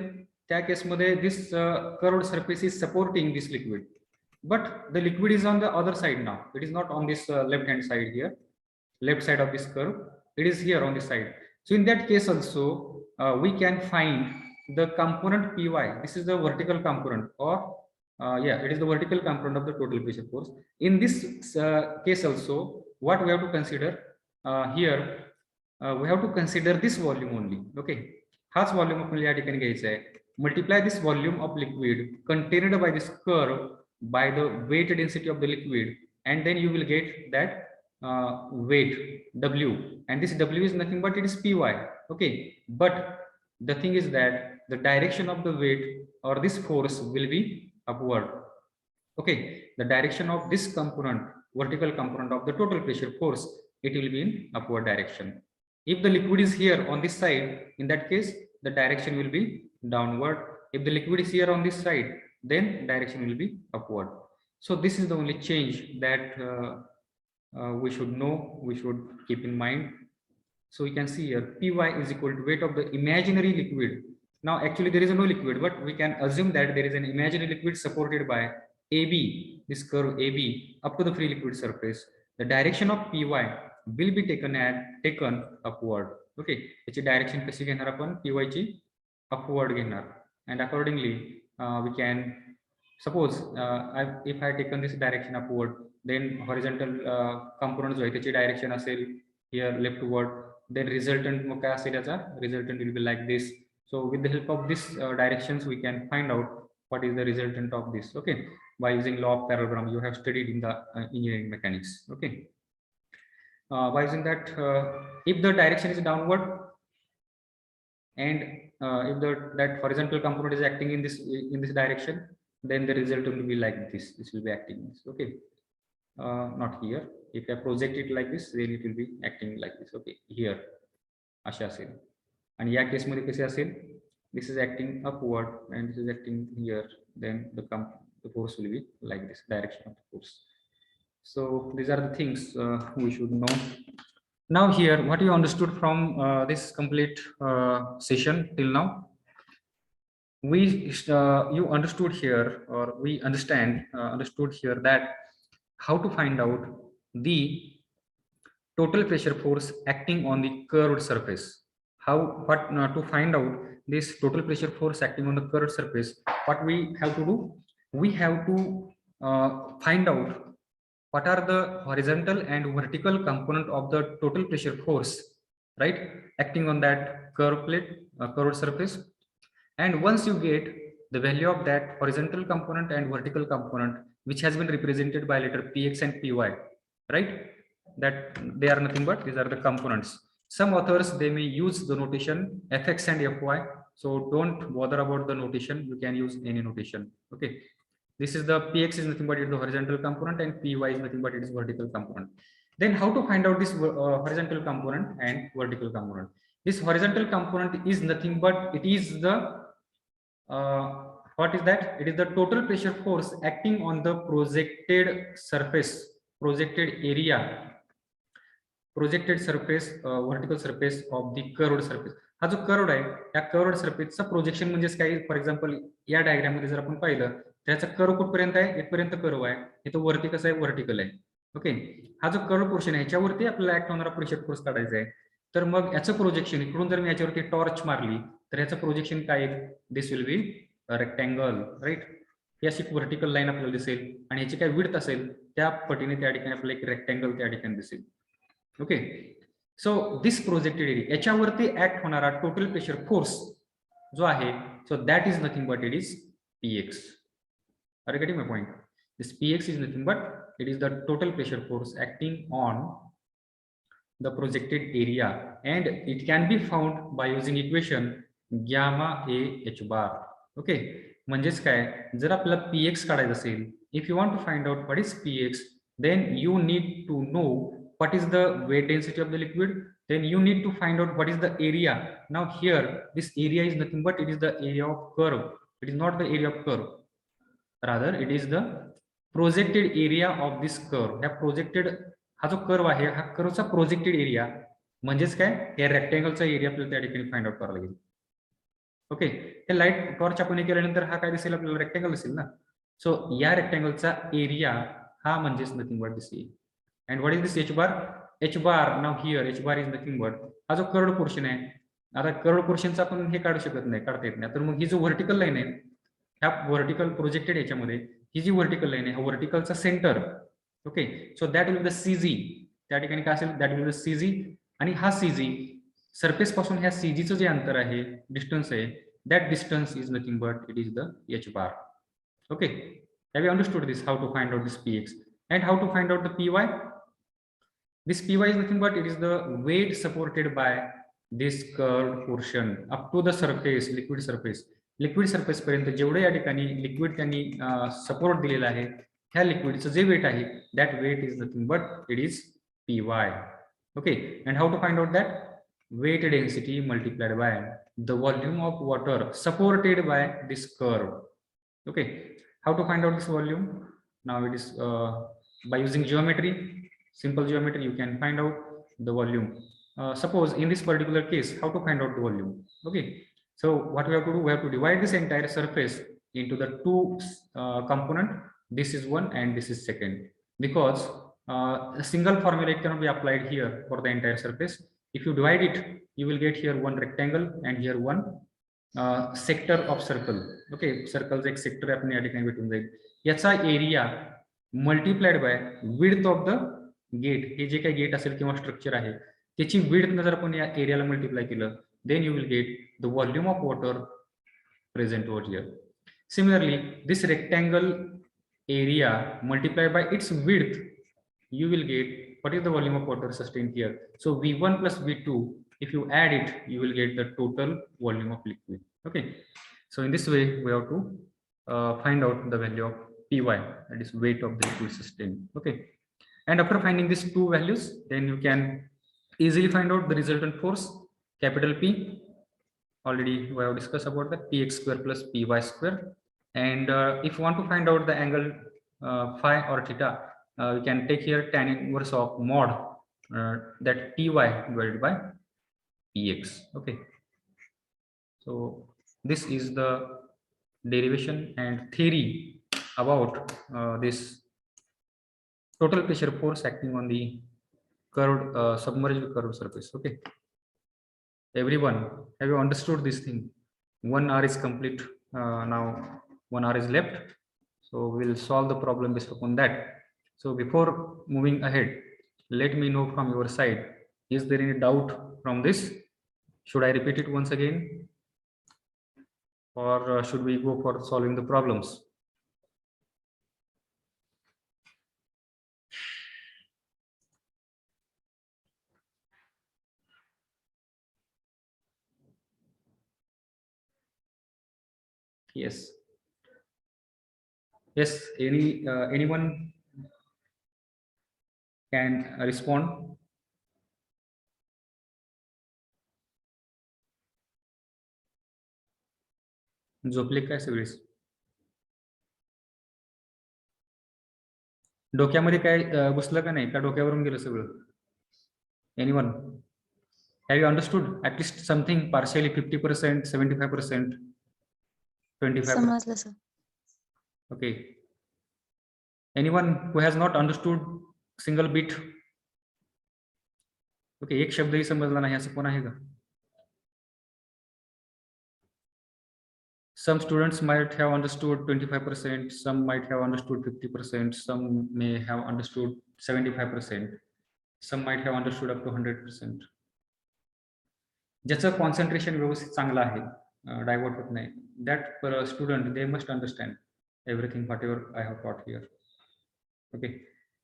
त्या केसमध्ये this curved surface is supporting this liquid, but the liquid is on the other side now. It is not on this left hand side here, left side of this curve. It is here on this side. So in that case also we can find the component Py. This is the vertical component, or yeah, it is the vertical component of the total pressure force. In this case also, what we have to consider here, we have to consider this volume only. Okay, हाच volume आपल्याला या ठिकाणी घ्यायचा आहे. Multiply this volume of liquid contained by this curve by the weight density of the liquid, and then you will get that weight W, and this W is nothing but it is Py. Okay, but the thing is that the direction of the weight or this force will be upward. Okay, the direction of this component, vertical component of the total pressure force, it will be in upward direction. If the liquid is here on this side, in that case the direction will be downward. If the liquid is here on this side, then direction will be upward. So this is the only change that we should know, we should keep in mind. So you can see here Py is equal to weight of the imaginary liquid. Now actually there is no liquid, but we can assume that there is an imaginary liquid supported by AB, this curve AB up to the free liquid surface. The direction of Py will be taken upward. Okay, याची direction कशी घेणार आपण, Py ची upward घेणार, and accordingly we can suppose if I taken this direction upward, then horizontal component जो आहे त्याची direction असेल here leftward, then resultant मग काय असेल याचा, resultant will be like this. So with the help of this directions we can find out what is the resultant of this. Okay, by using law of parallelogram you have studied in the engineering mechanics. Okay, by using that, if the direction is downward and if that horizontal component is acting in this direction, then the result will be like this. This will be acting this. Okay, not here. If I project it like this, then it will be acting like this. Okay, here अशा असेल, आणि या case मध्ये कसे असेल, this is acting upward and this is acting here, then the force will be like this, direction of the force. So these are the things we should know. Now here, what you understood from this complete session till now, you understood here, or we understood here that how to find out the total pressure force acting on the curved surface. To find out this total pressure force acting on the curved surface, what we have to do, we have to find out what are the horizontal and vertical component of the total pressure force, right, acting on that curved plate, curved surface. And once you get the value of that horizontal component and vertical component, which has been represented by letter px and py, right? That they are nothing but these are the components. Some authors, they may use the notation fx and fy, so don't bother about the notation, you can use any notation. Okay, this is the px is nothing but it is the horizontal component and py is nothing but it is vertical component. Then how to find out this horizontal component and vertical component? This horizontal component is nothing but it is the what is that? It is the total pressure force acting on the projected surface, projected area, projected surface, vertical surface of the curved surface. हा जो curved आहे या curved सरफेसचा projection म्हणजे काय? For example या diagram मध्ये जर आपण पाहिलं त्याचा कर्व कुठपर्यंत आहे? इथपर्यंत कर्व आहे, इथं वरती कसं आहे? व्हर्टिकल आहे. ओके, हा जो कर्व पोर्शन आहे ह्याच्यावरती आपल्याला ऍक्ट होणारा प्रेशर फोर्स काढायचा आहे. तर मग याचं प्रोजेक्शन इकडून जर मी याच्यावरती टॉर्च मारली तर याचं प्रोजेक्शन काय आहे? This will be rectangle, right? ही अशी व्हर्टिकल लाईन आपल्याला दिसेल आणि याची काय विड्थ असेल त्या पटीने त्या ठिकाणी आपल्याला एक रेक्टँगल त्या ठिकाणी दिसेल. Okay, so this projected area याच्यावरती ऍक्ट होणारा टोटल प्रेशर फोर्स जो आहे, so that is nothing but it is px. Are you getting my point? This px is nothing but it is the total pressure force acting on the projected area and it can be found by using equation gamma a h bar. Okay, म्हणजेच काय? जर आपल्याला px काढायचं असेल, if you want to find out what is px, then you need to know what is the weight density of the liquid, then you need to find out what is the area. Now here this area is nothing but it is the area of curve, it is not the area of curve, rather it is the projected area of this curve. ह्या projected हा जो curve आहे हा कर्वचा projected area म्हणजेच काय? या रेक्टँगलचा area आपल्याला त्या ठिकाणी फाइंड आउट करावा लागेल. ओके, हे लाईट टॉर्च आपण केल्यानंतर हा काय दिसेल? आपल्याला रेक्टँगल दिसेल ना. सो या रेक्टँगलचा एरिया हा म्हणजेच nothing but this. And what is this h bar? H bar, now here h bar is nothing but हा जो कर्व्ड पोर्शन आहे, आता कर्व्ड पोर्शनचा आपण हे काढू शकत नाही, काढता येत नाही. तर मग ही जो व्हर्टिकल लाईन आहे ह्या व्हर्टिकल प्रोजेक्टेड याच्यामध्ये ही जी व्हर्टिकल लाईन आहे हा व्हर्टिकलचा centre. Okay, so that will the CG, त्या ठिकाणी काय असेल? That will the CG. आणि हा सीजी सरफेस पासून ह्या सीजीचं जे अंतर आहे, डिस्टन्स आहे, that distance is nothing but it is the h bar. Okay, have you understood this, how to find out this px and how to find out the py? This py is nothing but it is the weight supported by this curved portion up to the surface, liquid surface. Liquid surface पर्यंत जेवढे या ठिकाणी liquid त्यांनी support दिलेला आहे ह्या लिक्विडचं जे वेट आहे that weight is nothing but it is py. Okay, and how to find out that? weight density multiplied by the volume of water supported by this curve. Okay, how to find out this volume? Now it is by using geometry, simple geometry you can find out the volume. Suppose in this particular case, how to find out the volume? Okay, so what we have to do, we have to divide this entire surface into the two component. This is one and this is second, because a single formula cannot be applied here for the entire surface. If you divide it, you will get here one rectangle and here one sector of circle. Okay, circle एक sector आपण या ठिकाणी भेटून जाईल. याचा area multiplied by width of the gate. हे जे काही गेट असेल किंवा स्ट्रक्चर आहे त्याची विड्थ जर आपण या एरियाला मल्टिप्लाय केलं, then you will get the volume of water present over here. Similarly, this rectangle area multiplied by its width, you will get what is the volume of water sustained here. So V1 plus V2, if you add it, you will get the total volume of liquid. Okay, so in this way we have to find out the value of py, that is weight of the liquid sustained. Okay, and after finding these two values, then you can easily find out the resultant force, capital P. Already we have discussed about the px square plus py square. And if you want to find out the angle phi or theta, we can take here tan inverse of mod that py divided by px. Okay, so this is the derivation and theory about this total pressure force acting on the curved submerged curved surface. Okay, everyone, have you understood this thing? 1 hour is complete. Now 1 hour is left, so we'll solve the problem based upon that. So before moving ahead, let me know from your side, is there any doubt from this? Should I repeat it once again? or should we go for solving the problems? Yes. Yes. Anyone can respond? झोपले काय सगळेच? डोक्यामध्ये काय घुसलं का नाही? का डोक्यावरून गेलं सगळं? Anyone? Have you understood at least something partially, 50%, 75%, 25%? समजलं sir. Okay. Anyone who has not understood single bit? Okay, एक शब्दही समजला नाही असं कोण आहे का? Some students might have understood 25%, some might have understood 50%, some may have understood 75%, some might have understood up to 100%. ज्याचं कॉन्सन्ट्रेशन व्यवस्थित चांगलं आहे, डायवर्ट होत नाही, that student, they must understand everything whatever I have taught here. Okay,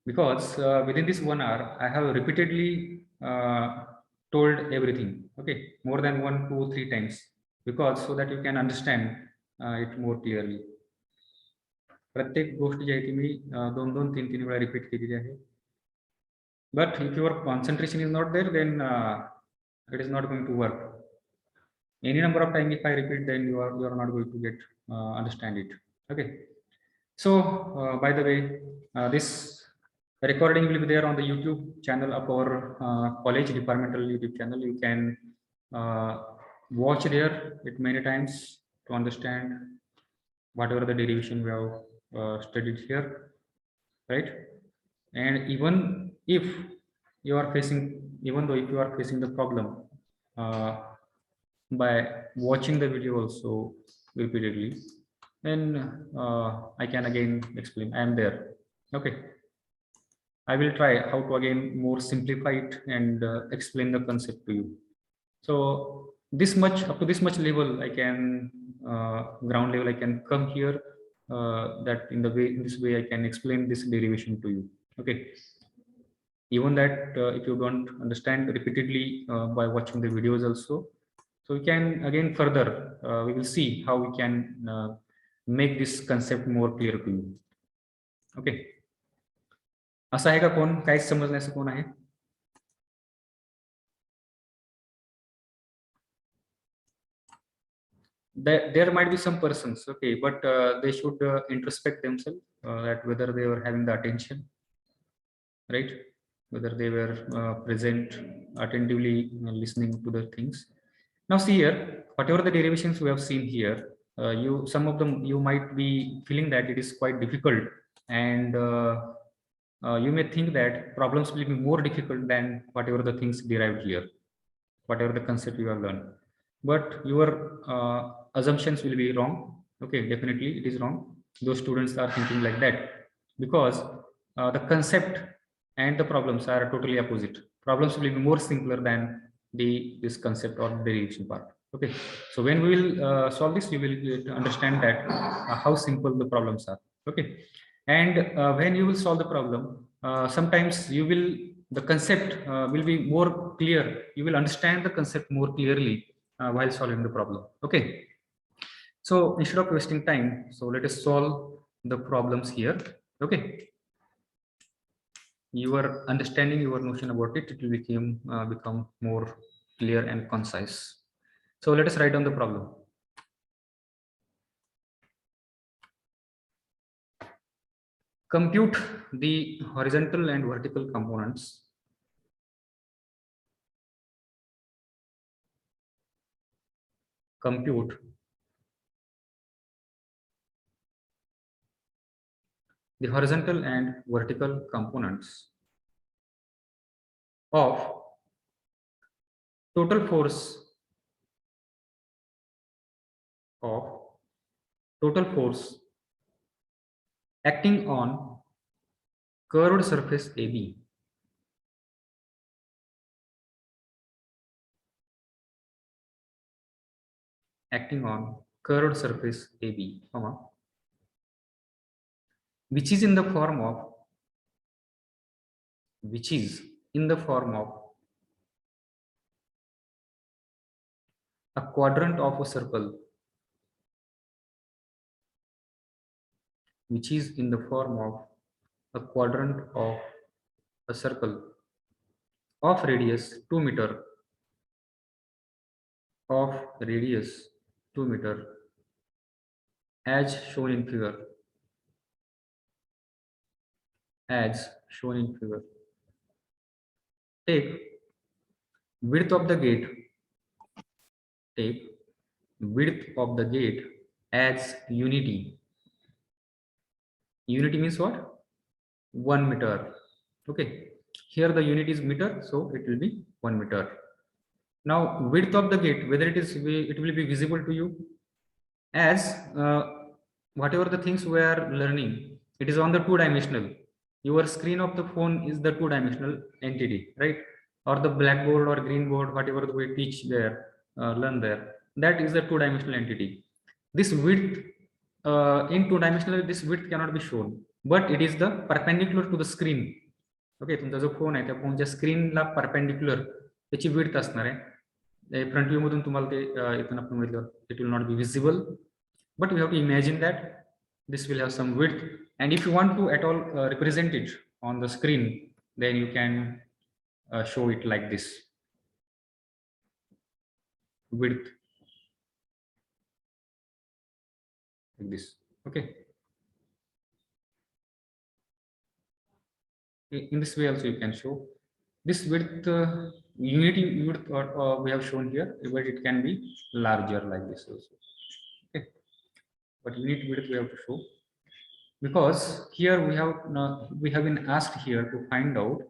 because within this 1 hour I have repeatedly told everything. Okay, more than 1, 2, 3 times, because so that you can understand it more clearly. प्रत्येक गोष्ट जी आहे ती मी 2-2, 3-3 वेळा repeat केलेली आहे. But if your concentration is not there, then it is not going to work. Any number of time if I repeat, then you are not going to get understand it. Okay. So by the way, this recording will be there on the YouTube channel of our college departmental YouTube channel. You can watch there it many times to understand whatever the derivation we have studied here, right? And even if you are facing, even though if you are facing the problem by watching the video also repeatedly, then I can again explain. I am there. Okay, I will try how to again more simplify it and explain the concept to you. So this much, up to this much level, I can ground level, I can come here, that in this way I can explain this derivation to you. Okay, even that if you don't understand repeatedly by watching the videos also, so we can again further we will see how we can make this concept more clear to you. Okay, असं आहे का कोण? काहीच समजण्याचं कोण आहे? There might be some persons, okay, but they should introspect themselves that whether they were having the attention, right? Whether they were present, attentively listening to the things. Now see here, whatever the derivations we have seen here, some of them you might be feeling that it is quite difficult, and you may think that problems will be more difficult than whatever the things derived here, whatever the concept you have learned. But your assumptions will be wrong. Okay, definitely it is wrong. Those students are thinking like that because the concept and the problems are totally opposite. Problems will be more simpler than this concept or derivation part. Okay, so when we will solve this, you will understand that how simple the problems are. Okay, and when you will solve the problem, sometimes you will, the concept will be more clear. You will understand the concept more clearly while solving the problem. Okay, so instead of wasting time, so let us solve the problems here. Okay, your understanding, your notion about it, it will become more clear and concise. So let us write down the problem. Compute the horizontal and vertical components compute the horizontal and vertical components of total force acting on curved surface AB acting on curved surface AB, comma, which is in the form of a quadrant of a circle, which is in the form of a quadrant of a circle of radius 2 meter, as shown in figure. Take width of the gate. As unity. Unity means what? 1 meter. Okay. Here the unit is meter, so it will be 1 meter. Now width of the gate, whether it will be visible to you as whatever the things we are learning, it is on the 2-dimensional. Your screen of the phone is the 2-dimensional entity, right? Or the blackboard or green board, whatever we teach there, learn there, that is the 2-dimensional entity. This width in 2-dimensional, this width cannot be shown, but it is the perpendicular to the screen. Okay, तुमचा जो phone आहे त्या फोनच्या स्क्रीनला perpendicular त्याची width असणार आहे. Front view मधून तुम्हाला ते इथून आपण बघितलं, it will not be visible, but we have to imagine that this will have some width, and if you want to at all represent it on the screen, then you can show it like this. Width like this. Okay, in this way also you can show this width. Unity width we have shown here, but it can be larger like this also. Okay, but unit width we have to show, because here we have been asked here to find out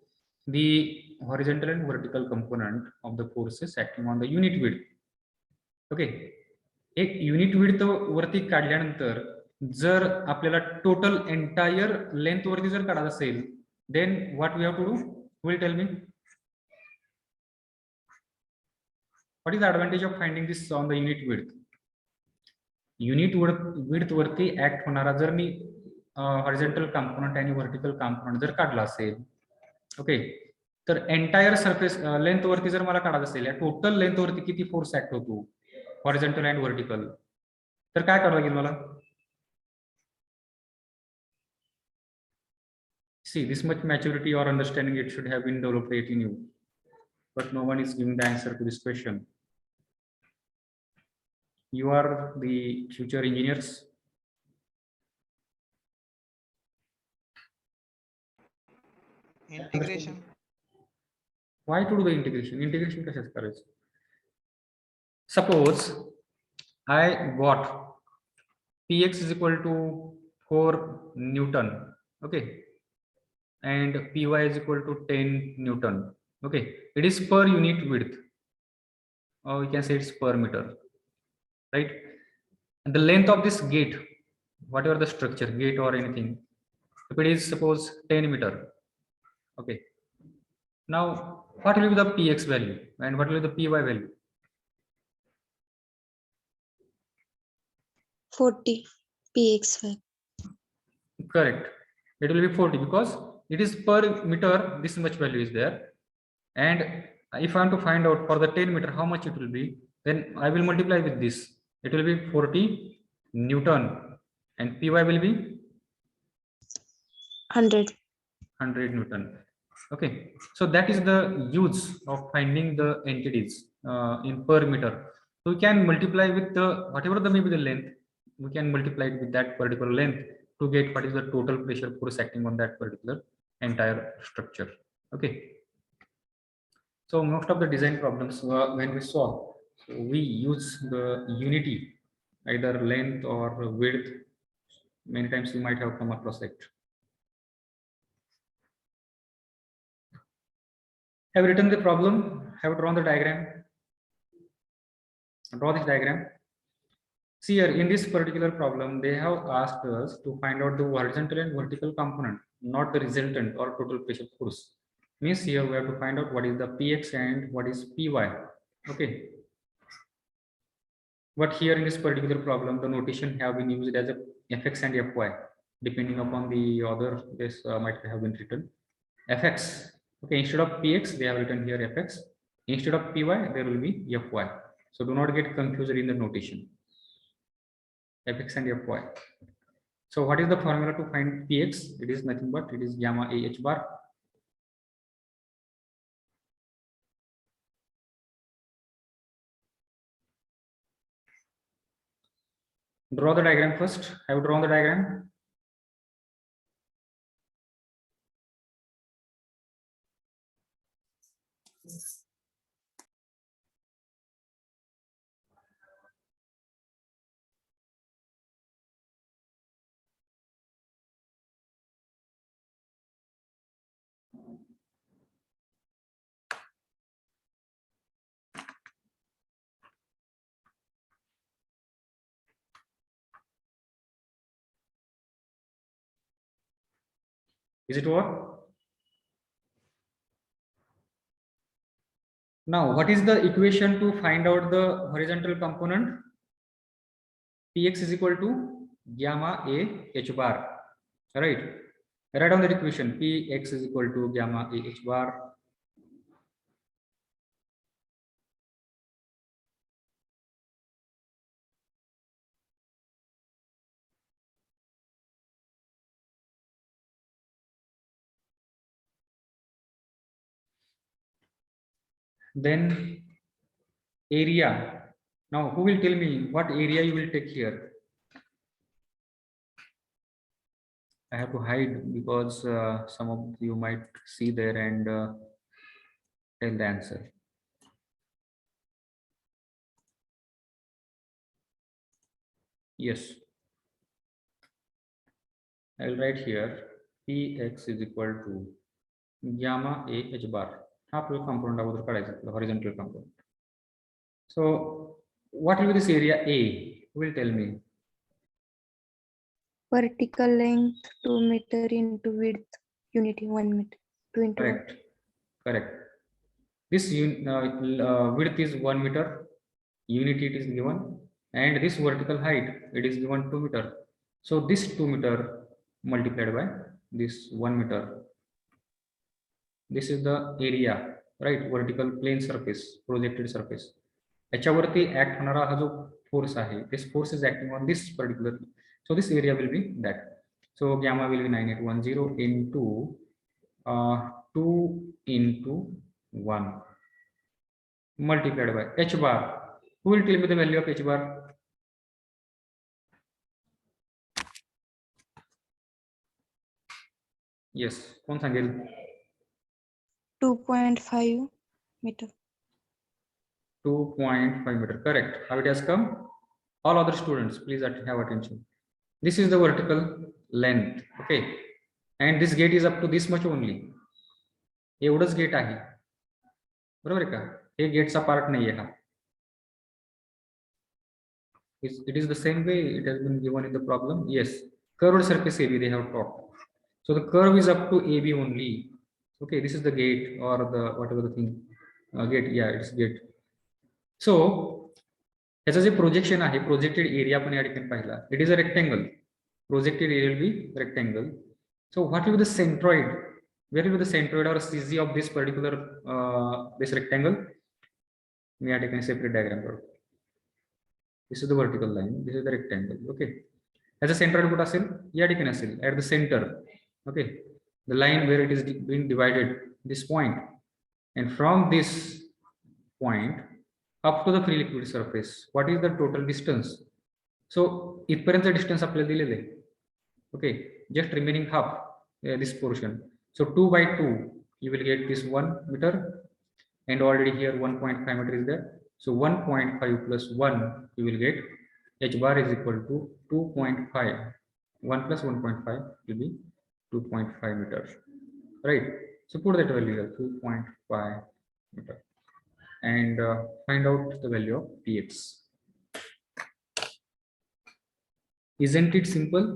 the horizontal and vertical component of the forces acting on the unit width. Okay, एक unit width वरती काढल्यानंतर जर आपल्याला total entire length वरती जर काढायचं असेल, then what we have to do? Who will tell me? What is the advantage of finding this on the unit width? Unit width वरती ऍक्ट होणारा जर मी हॉरिझॉन्टल कॉम्पोनंट आणि व्हर्टिकल कॉम्पोनंट जर काढला असेल, ओके, तर एंटायर सरफेस लेंथ वरती जर मला काढायचं असेल, या टोटल लेंथ वरती किती फोर्स ऍक्ट होतो हॉरिझॉन्टल अँड व्हर्टिकल, तर काय करावं लागेल मला? See, this much maturity or understanding it should have been developed in you, but no one is giving the answer to this question. You are the future engineers. Integration. Why to do the integration? Integration कशाच करायचं? Suppose I got Px is equal to 4 Newton, okay, and Py is equal to 10 Newton. Okay, it is per unit width, or we can say it's per meter, right? And the length of this gate, whatever the structure, gate or anything, if it is suppose 10 meter, okay, now what will be the Px value and what will be the Py value? 40 px. Correct, it will be 40 because it is per meter, this much value is there, and if I want to find out for the 10 meter how much it will be, then I will multiply with this, it will be 40 Newton, and Py will be 100 Newton. Okay, so that is the use of finding the entities in per meter. So we can multiply with the whatever the maybe the length, we can multiply it with that particular length to get what is the total pressure force acting on that particular entire structure. Okay, so most of the design problems when we solve, so we use the unity, either length or width. Many times you might have come across it. Have written the problem, have drawn the diagram. Draw this diagram. See here, in this particular problem, they have asked us to find out the horizontal and vertical component, not the resultant or total pressure force. Means here we have to find out what is the Px and what is Py. Okay. But here in this particular problem, the notation have been used as a fx and fy, depending upon the other. This might have been written fx. Okay, instead of px, they have written here fx. Instead of py, there will be fy. So do not get confused in the notation. Fx and fy. So what is the formula to find px? It is nothing but it is gamma a h bar. Draw the diagram first. I have drawn the diagram. Is it over? Now, what is the equation to find out the horizontal component? Px is equal to gamma a h bar. All right. Write down the equation. Px is equal to gamma a h bar. Then area. Now, who will tell me what area you will take here? I have to hide because some of you might see there and tell the answer. Yes. I will write here Px is equal to gamma a h bar. आपल्याला component अगोदर काढायचं horizontal component. So what will be this area A? Who will tell me? Vertical length 2 meter into width unity 1 meter. 2 into 1. Correct. Correct. This width is 1 meter. Unity it is given, and this vertical height it is given 2 meter. So this 2 meter multiplied by this 1 meter. This is the area, right? Vertical plane surface, projected surface. याच्यावरती act होणारा हा जो force आहे, this force is acting on this particular. So this area will be that. So gamma will be 9810 into 2 into 1 multiplied by h bar. Who will tell me the value of h bar? Yes, कोण सांगेल? 2.5 meter. 2.5 meter. Correct. How it has come? All other students, please have attention. This is the vertical length. Okay. And this gate is up to this much only. एवढंच gate आहे, बरोबर आहे का? हे गेटचा part नाही आहे हा. It is the same way it has been given in the problem. Yes, curved surface AB they have talked. So the curve is up to AB only. Okay, this is the gate or the whatever the thing. Gate, yeah, it's gate. So ह्याचं जे projection आहे, projected area आपण या ठिकाणी पाहिला. It is a rectangle. Projected area will be rectangle. So what will be the centroid? Where will be the centroid or CG of this particular this rectangle? मी या ठिकाणी सेपरेट डायग्राम करतो. This is the vertical line, this is the rectangle. Okay, ह्याचं centroid कुठं असेल? या ठिकाणी असेल, at the centre. Okay, the line wear it is being divided this point, and from this point up to the free liquid surface, what is the total distance? So इथपर्यंत distance आपल्याला दिलेलं आहे. Okay, just remaining half this portion. So 2 by 2 you will get this 1 meter, and already here 1.5 meter is there. So 1.5 plus 1 you will get h bar is equal to 2.5. 1 plus 1.5 will be 2.5 meters, right? So put that value here, 2.5 meter, and find out the value of px. Isn't it simple?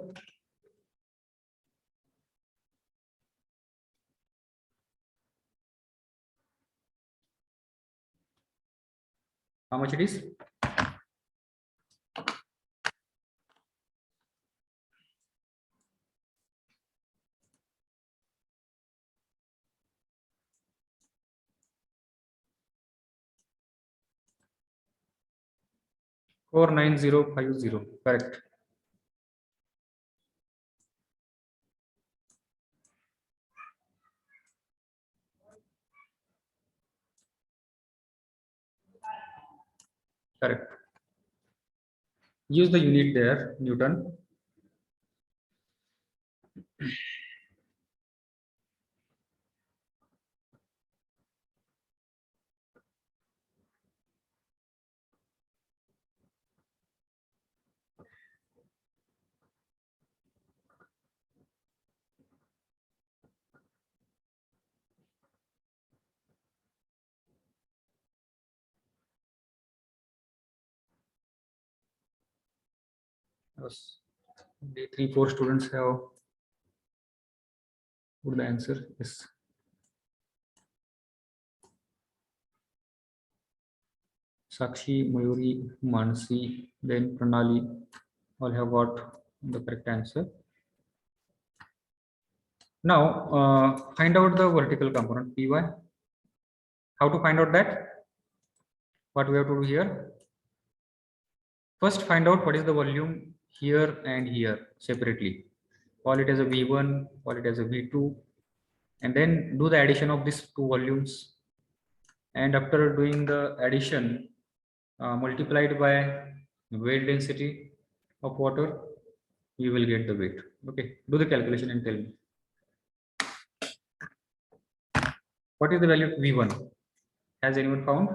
How much it is? 49050. Correct. Correct. Use the unit there, Newton. Yes. The 3-4 students have put the answer. Yes. Sakshi, Mayuri, Mansi, then Pranali all have got the correct answer. Now, find out the vertical component Py. How to find out that? What we have to do here? First, find out what is the volume here and here separately. Call it as a V1, call it as a V2, and then do the addition of these two volumes. And after doing the addition, multiplied by weight density of water, you will get the weight. Okay, do the calculation and tell me. What is the value of V1? Has anyone found?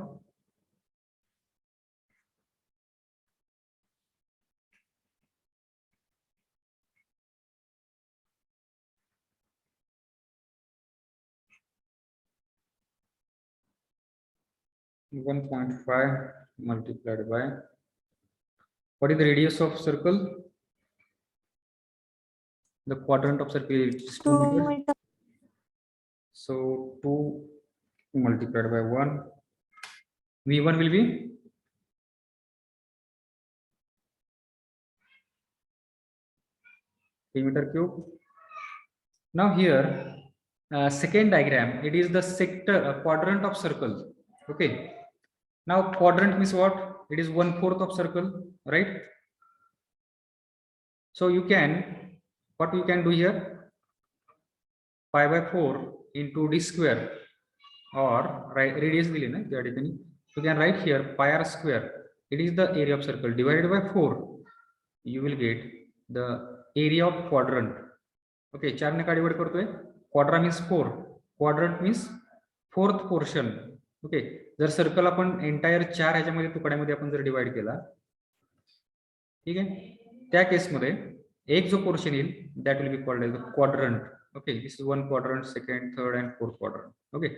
(1.5) multiplied by, what is the radius of circle? The quadrant of circle is 2 meters. So 2 multiplied by 1. V1 will be 3 meter cube. Now here, second diagram, it is the sector quadrant of circle. Okay. Now quadrant means what? It is 1/4 of circle, right? So you can, what you can do here? Pi by 4 into d square, or radius दिली ना त्या ठिकाणी. You can write here pi r square. It is the area of circle divided by 4. You will get the area of quadrant. Okay, 4 ने का divide करतोय? Quadra means 4. Quadrant means fourth portion. Okay, जर circle आपण entire 4 ह्याच्यामध्ये तुकड्यामध्ये आपण जर divide केला, ठीक आहे, त्या केसमध्ये एक जो पोर्शन येईल that will be called as quadrant. Okay, this is 1 quadrant, second, third and fourth quadrant. Okay,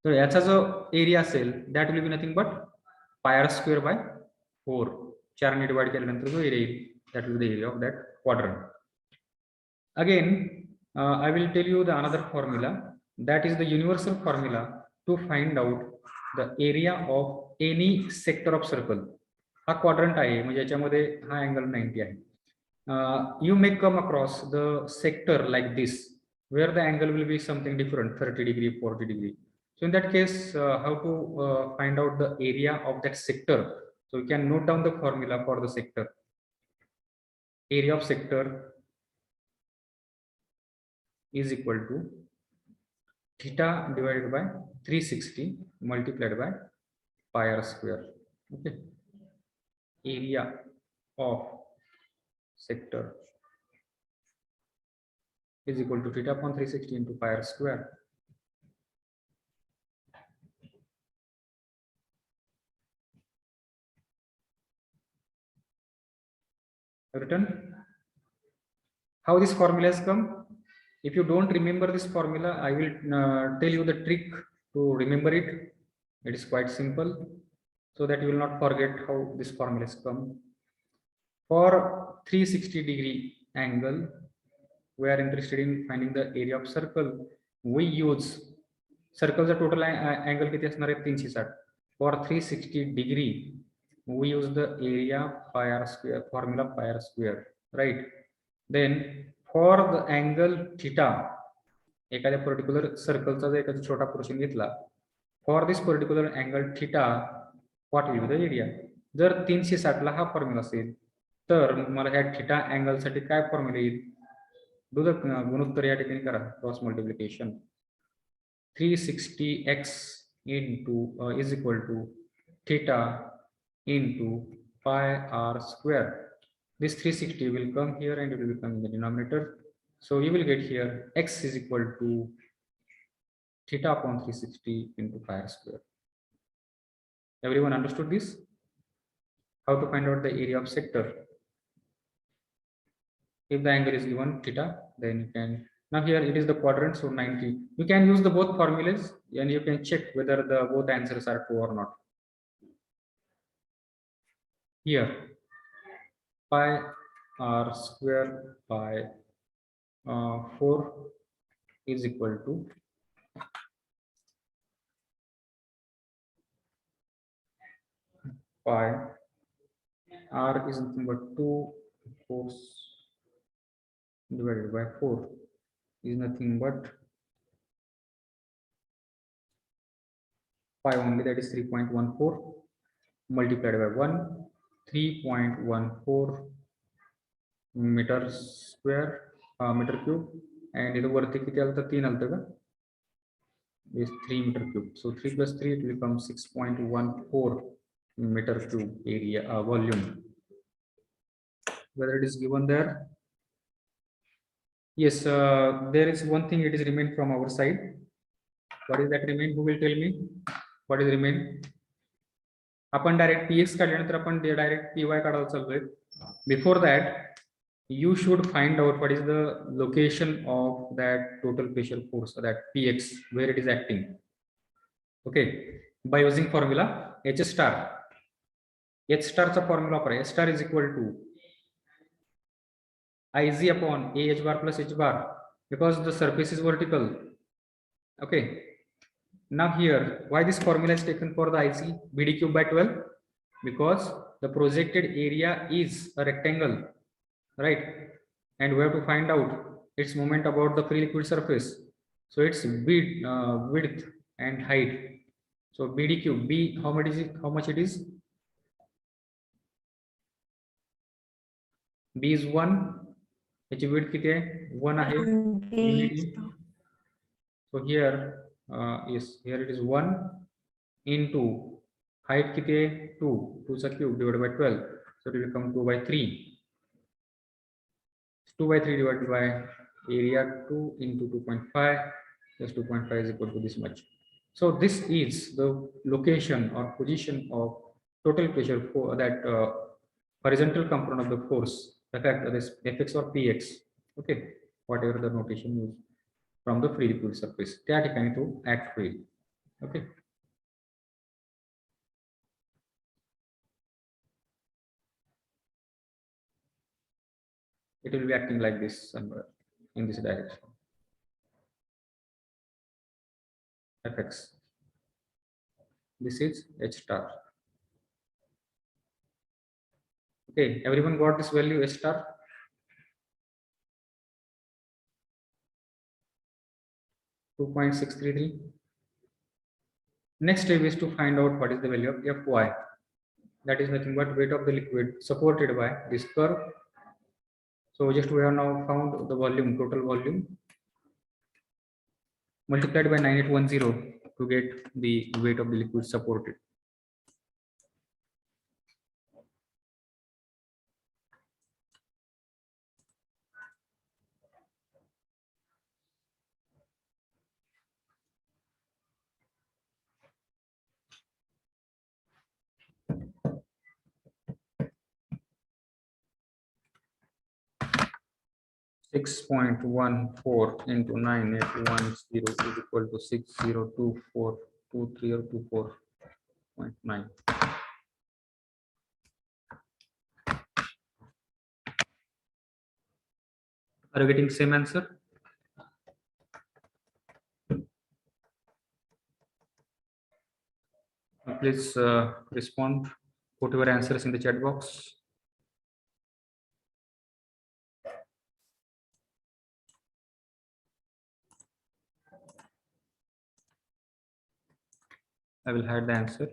तर याचा जो एरिया असेल that will be nothing but pi r square by 4. 4 ने डिवाइड केल्यानंतर जो एरिया येईल that will be the area of that quadrant. Again, I will tell you the another formula, that is the universal formula to find out the area of any sector of circle. हा quadrant आहे, म्हणजे याच्यामध्ये हा angle 90 आहे. You may come across the sector like this, where the angle will be something different, 30 degree, 40 degree. So in that case, how to find out the area of that sector? So you can note down the formula for the sector. Area of sector is equal to theta divided by 360 multiplied by pi r square. Okay, area of sector is equal to theta upon 360 into pi r square. Written. How this formula has come? If you don't remember this formula, I will tell you the trick to remember it. It is quite simple, so that you will not forget how this formula has come. For 360 degree angle, we are interested in finding the area of circle. We use circle the total angle किती असणार आहे 360. For 360 degree, we use the area pi r square, formula pi r square, right? Then for the angle theta, एखाद्या particular सर्कलचा जर एखादा छोटा portion घेतला, for this particular angle theta, what will be the area? जर 360 ला हा formula असेल तर मला ह्या थिटा अँगल साठी काय फॉर्म्युला येईल? गुणोत्तर या ठिकाणी करा, cross multiplication. 360x is equal to theta into pi r square. This 360 will come here and it will become in the denominator. So you will get here x is equal to theta upon 360 into pi r square. Everyone understood this? How to find out the area of sector? If the angle is given theta, then you can, now here it is the quadrant, so 90. You can use the both formulas and you can check whether the both answers are true or not. Here pi r square by 4 is equal to pi r is nothing but 2 force divided by 4 is nothing but pi only, that is 3.14 multiplied by 1, 3.14 meter square meter cube, and it वरती किती आलं तर 3 आलं का, is 3 meter cube. So 3 plus 3 it will become 6.14 meter cube area volume. Whether it is given there, yes, there is one thing it is remain from our side. What is that remain? Who will tell me what is remain? आपण direct px काढल्यानंतर आपण direct py काढायला चाललोय. Before that you should find out what is the location of that total pressure force, that px, where it is acting. Okay, by using formula h star. H star चा formula वापरा. H star is equal to Iz upon ah bar plus h bar, because the surface is vertical. Okay, now here why this formula is taken for the Iz? Bd cube by 12, because the projected area is a rectangle, right? And we have to find out its moment about the free liquid surface. So its width and height. So bd cube, b how much is it? How much it is? b is 1. its width किती आहे? 1 आहे. So here yes, here it is 1 into height किती आहे? 2. 2 चा cube divided by 12. So it will come 2 by 3. 2 by 3 divided by area 2 into 2.5 plus 2.5 is equal to this much. So this is the location or position of total pressure for that horizontal component of the force, the fact that is fx or px. Okay, whatever the notation used from the free liquid surface, त्या ठिकाणी तो act होईल. Okay, it will be acting like this somewhere in this direction. Fx, this is h star. Okay, everyone got this value h star? .633. Next step is to find out what is the value of Fy. That is nothing but weight of the liquid supported by this curve. So just we have now found the volume, total volume, multiplied by 9810 to get the weight of the liquid supported. .14 into 9810 is equal to 602423 or 24.9. Are you getting same answer? Please respond, put your answers in the chat box. I will hide the answer.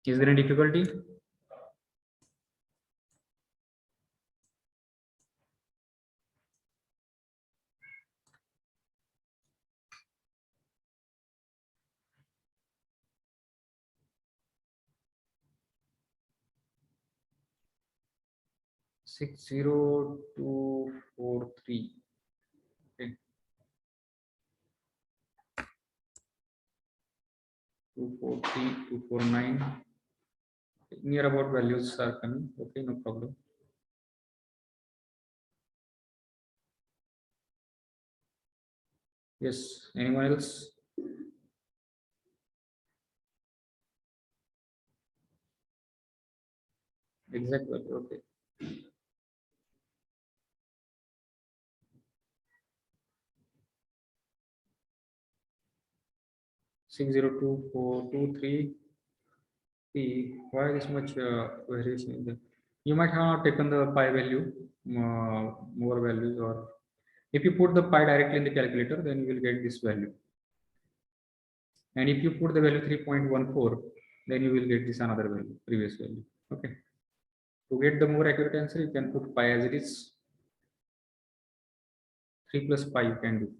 Is there any difficulty? Six 60243. Okay. 243, 249. Near about values are coming. Okay, no problem. Yes, anyone else? Exact value, okay. Six 602,423. See, why this much variation in the, you might have not taken the pi value, more values, or if you put the pi directly in the calculator, then you will get this value. And if you put the value 3.14, then you will get this another value, previous value. Okay. To get the more accurate answer, you can put pi as it is. 3 plus pi you can do.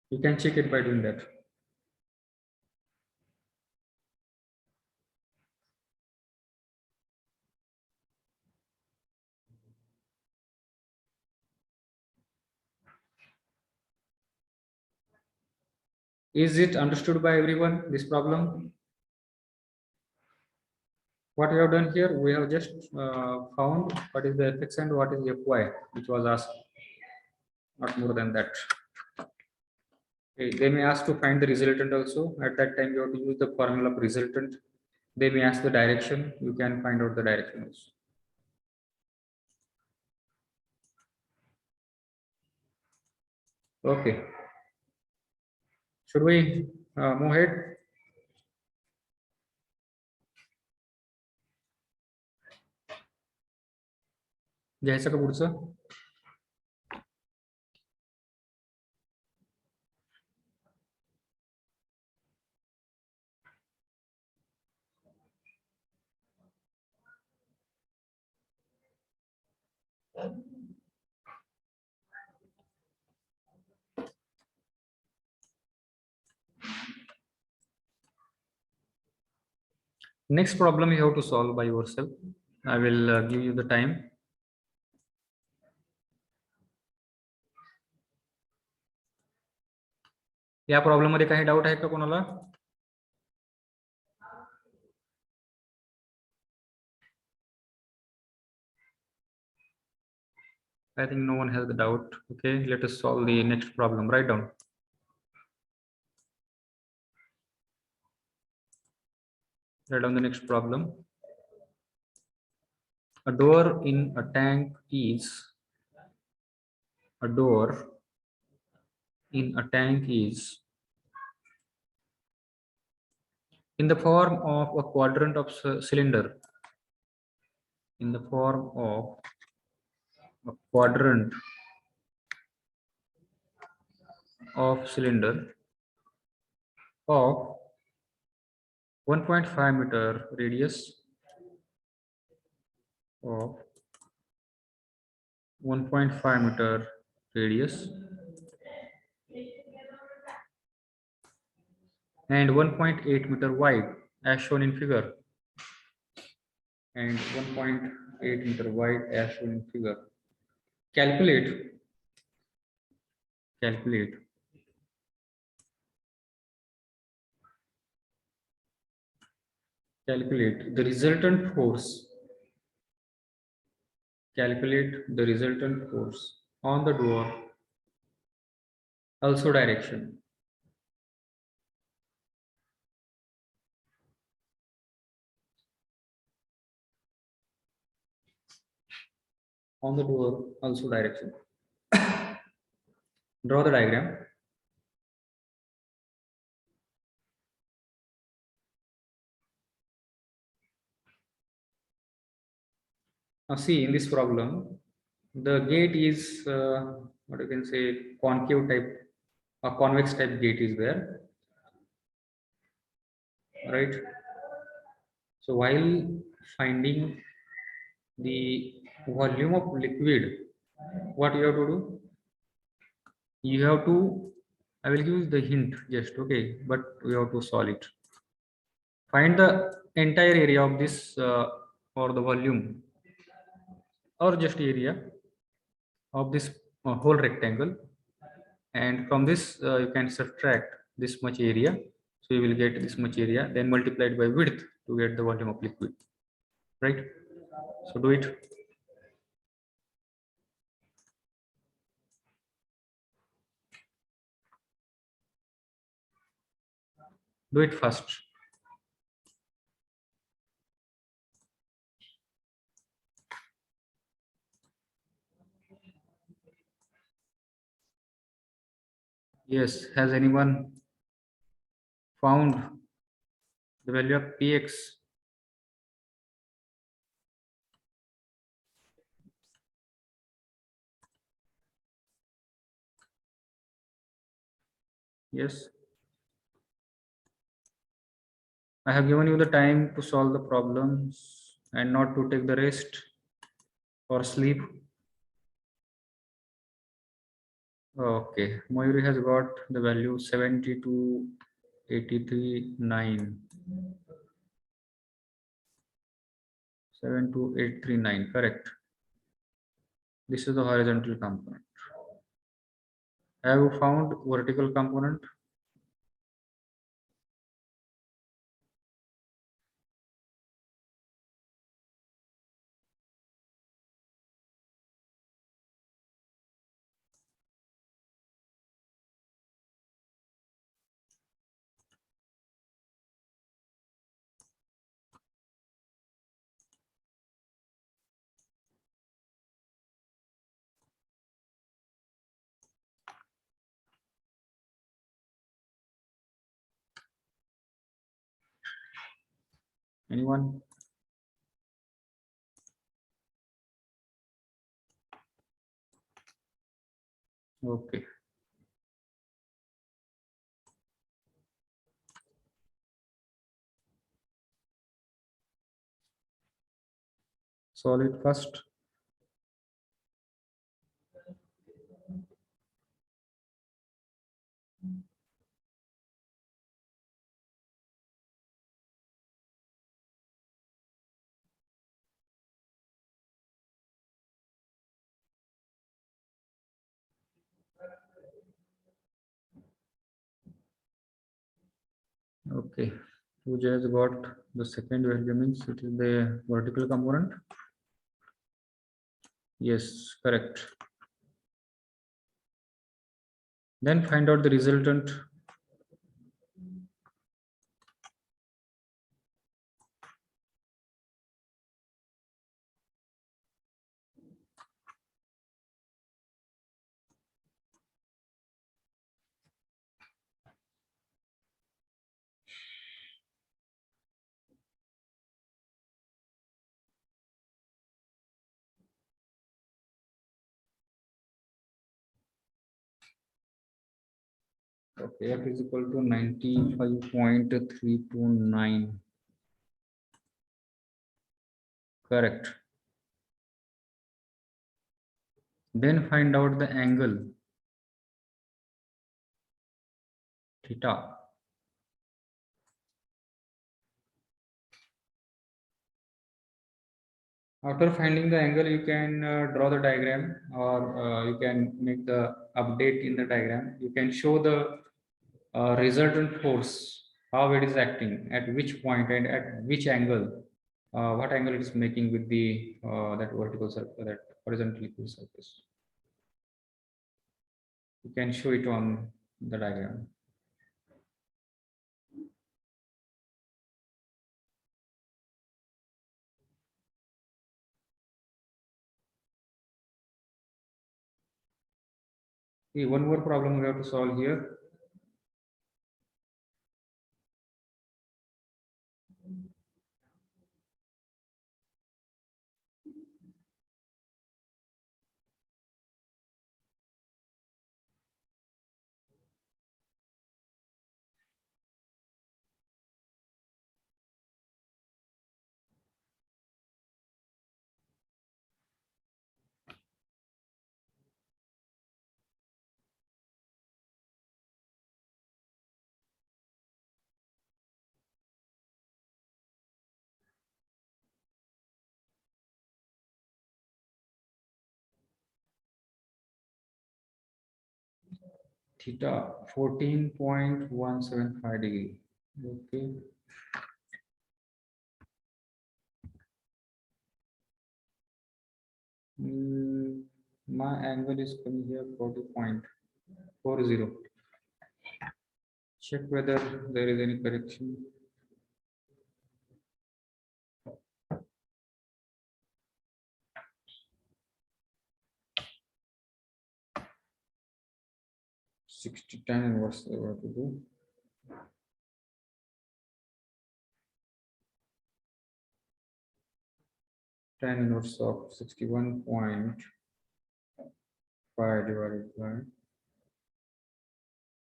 You can check it by doing that. Is it understood by everyone, this problem? What we have done here, we have just found what is the fx and what is fy, which was asked, not more than that. Okay, they may ask to find the resultant also. At that time, you have to use the formula of resultant. They may ask the direction. You can find out the direction also. Okay. Should we move ahead? घ्यायचं का पुढचं? Next problem you have to solve by yourself. I will give you the time. या problem मध्ये काही doubt आहे का कोणाला? I think no one has the doubt. Okay, let us solve the next problem. Write down. Write down the next problem. A door in a tank is in the form of a quadrant of cylinder. In the form of a quadrant of cylinder of 1.5 meter radius of 1.5 meter radius and 1.8 meter wide as shown in figure, and 1.8 meter wide as shown in figure. Calculate the resultant force. Calculate the resultant force on the door, also direction. On the door, also direction. Draw the diagram. Now see, in this problem, the gate is what you can say concave type a convex type gate is there, right? So while finding the volume of liquid, what you have to do? You have to, I will give you the hint just, okay, but we have to solve it. Find the entire area of this or the volume or just area of this whole rectangle, and from this you can subtract this much area, so you will get this much area, then multiplied by width to get the volume of liquid, right? So do it. Do it fast. Yes, has anyone found the value of px? Yes, I have given you the time to solve the problems and not to take the rest or sleep. Okay, Mayuri has got the value 72,839. 72839, correct. This is the horizontal component. Have you found vertical component? Anyone? Okay. Solve it first. Okay. Pooja has got the second value, means it is the vertical component. Yes, correct. Then find out the resultant. Okay, F is equal to 95.329. Correct. Then find out the angle theta. After finding the angle, you can draw the diagram, or you can make the update in the diagram. You can show the resultant force, how it is acting, at which point and at which angle, what angle it is making with the that vertical surface, that horizontal equal surface. You can show it on the diagram. See, one more problem we have to solve here. theta 14.175 degree. Okay. My angle is coming here 40.40. Check whether there is any correction. Sixty tan inverse I have to do. Tan inverse of 61.5 divided by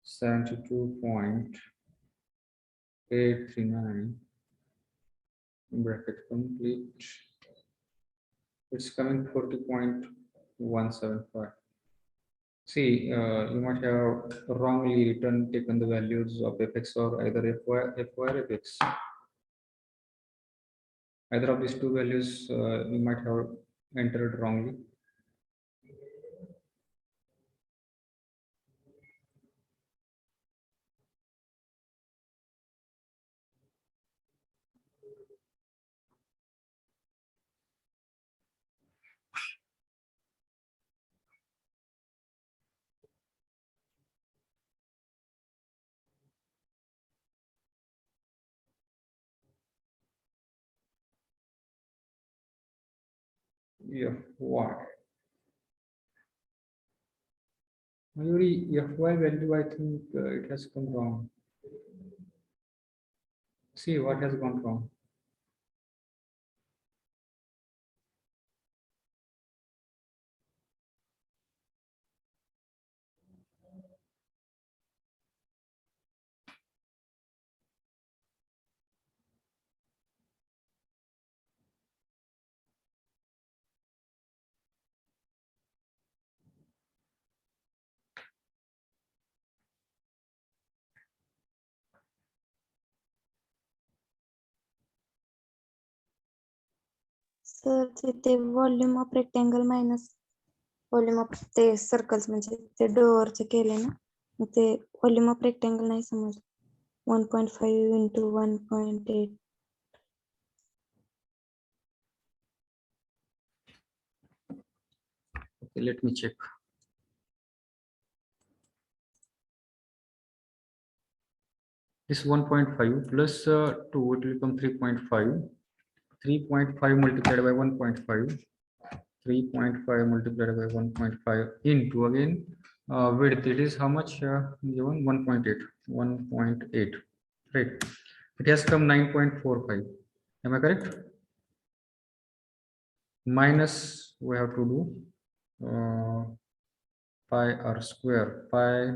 72.839 bracket complete. It's coming 40.175. See, you might have wrongly taken the values of fx or either fy or fx. Either of these two values you might have entered wrongly. Fy. Mayuri, fy value, I think it has come wrong. See what has gone wrong. Sir तिथे volume of rectangle minus volume of ते circles म्हणजे ते डोअरचे केले ना मग ते volume of rectangle नाही समजलं 1.5 into 1.8. Okay, let me check. This 1.5 plus 2 will become 3.5. 3.5 multiplied by 1.5. 3.5 multiplied by 1.5 into again width. It is how much given? 1.8. 1.8. Right. It has come 9.45. Am I correct? Minus we have to do pi r square. Pi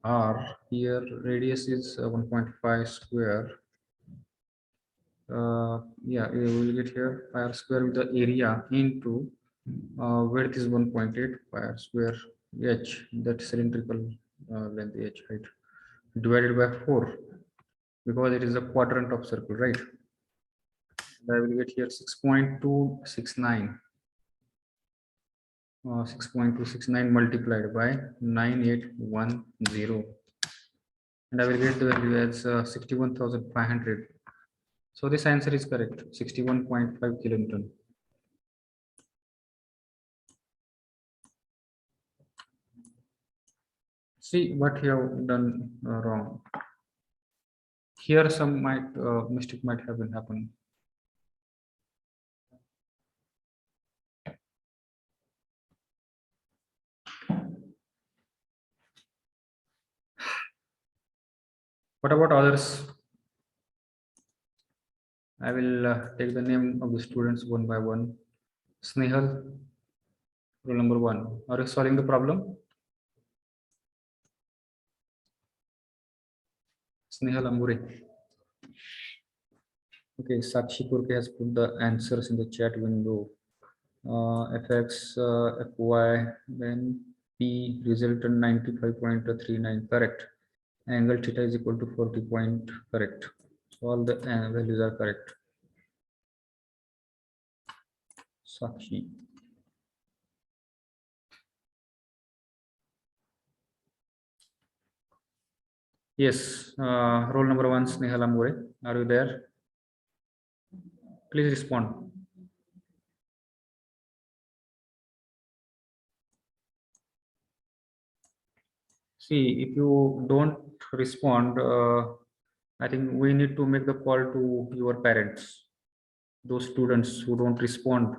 r here radius is 1.5 square. Yeah, we will get here pi r square with the area into width is 1.8 pi r square h, that cylindrical length h height, divided by 4 because it is a quadrant of circle, right? I will get here 6.269. 6.269 multiplied by 9810, and I will get the value as 61,500. So this answer is correct, 61.5 kilonewton. See what you have done wrong. Here some mistake might have been happened. What about others? I will take the name of the students one by one. Snehal, rule number 1. Are you solving the problem? Snehal Ambure. Okay, Sakshi Kurke has put the answers in the chat window. Fx, Fy, then P resultant 95.39, correct. Angle theta is equal to 40 point, correct. So all the values are correct. Sakshi. Yes, roll number 1, Sneha Lamore, are you there? Please respond. See, if you don't respond, I think we need to make the call to your parents, those students who don't respond.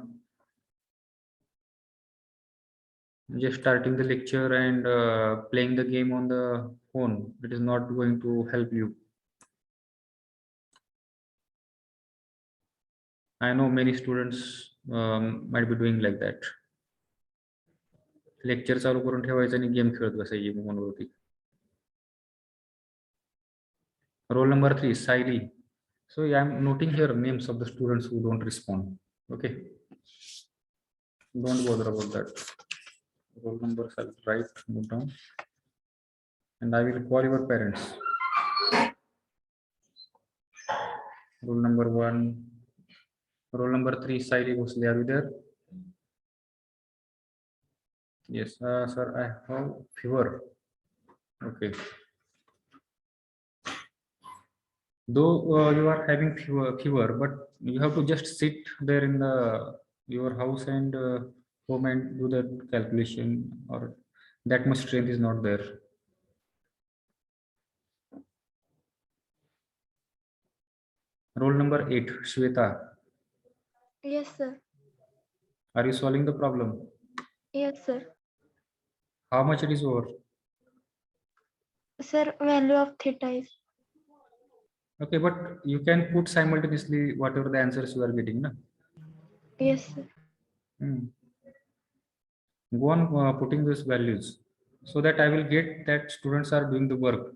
Just starting the lecture and playing the game on the phone, it is not going to help you. I know many students might be doing like that. Lecture चालू करून ठेवायचं आणि game खेळत बसायची फोनवरती. Roll number 3, Saili. So I am noting here names of the students who don't respond. Okay, don't bother about that. Roll numbers I'll write, note down, and I will call your parents. Roll number 1, roll number 3, Saili Bhosle, are you there? Yes, sir, I have fever. Okay. Though you are having fever, but you have to just sit there in your house and home and do the calculation, or that much strength is not there. Roll number 8, Shweta, Yes, sir. are you solving the problem? Yes, sir. How much it is over? Sir, value of theta is. Okay, but you can put simultaneously whatever the answers you are getting, na? Yes, sir. Go on putting those values so that I will get that students are doing the work.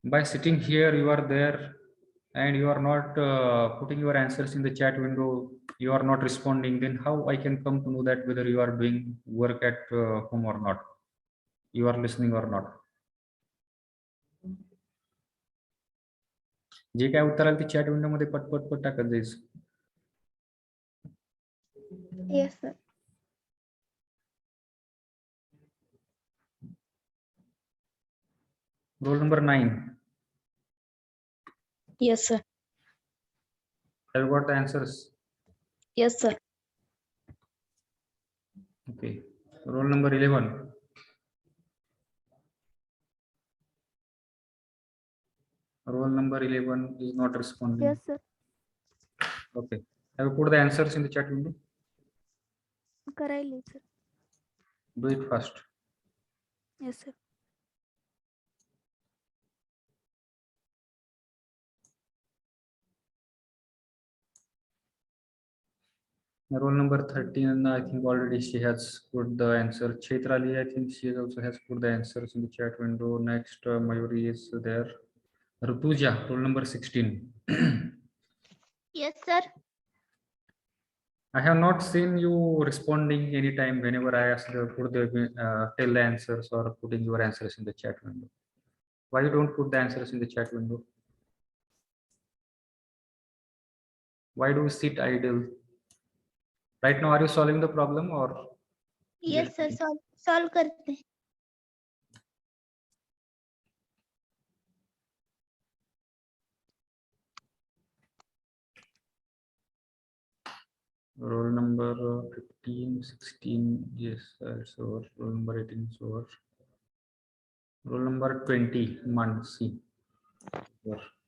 By sitting here, you are there and you are not putting your answers in the chat window, you are not responding, then how I can come to know that whether you are doing work at home or not, you are listening or not. जे काय उत्तर आलं ते chat window मध्ये पटपट टाकत जायचं. Yes, sir. Roll number 9, Yes, sir. have you got the answers? Yes, sir. Okay. Roll number 11, roll number 11 is not responding. Yes, sir. Okay, have you put the answers in the chat window? Karaili, sir. Do it fast. Yes, sir. Roll number 13, I think already she has put the answer. Chetrali, I think she also has put the answers in the chat window. Next, Mayuri is there. Rutuja, roll number 16. Yes, sir. I have not seen you responding anytime whenever I ask you put the tell the answers or putting your answers in the chat window. Why you don't put the answers in the chat window? Why do you sit idle? Right now, are you solving the problem or? Yes, sir. Solve karte. Roll number 15, 16, yes, it's over. Roll number 18 is over. Roll number 20, Mansi.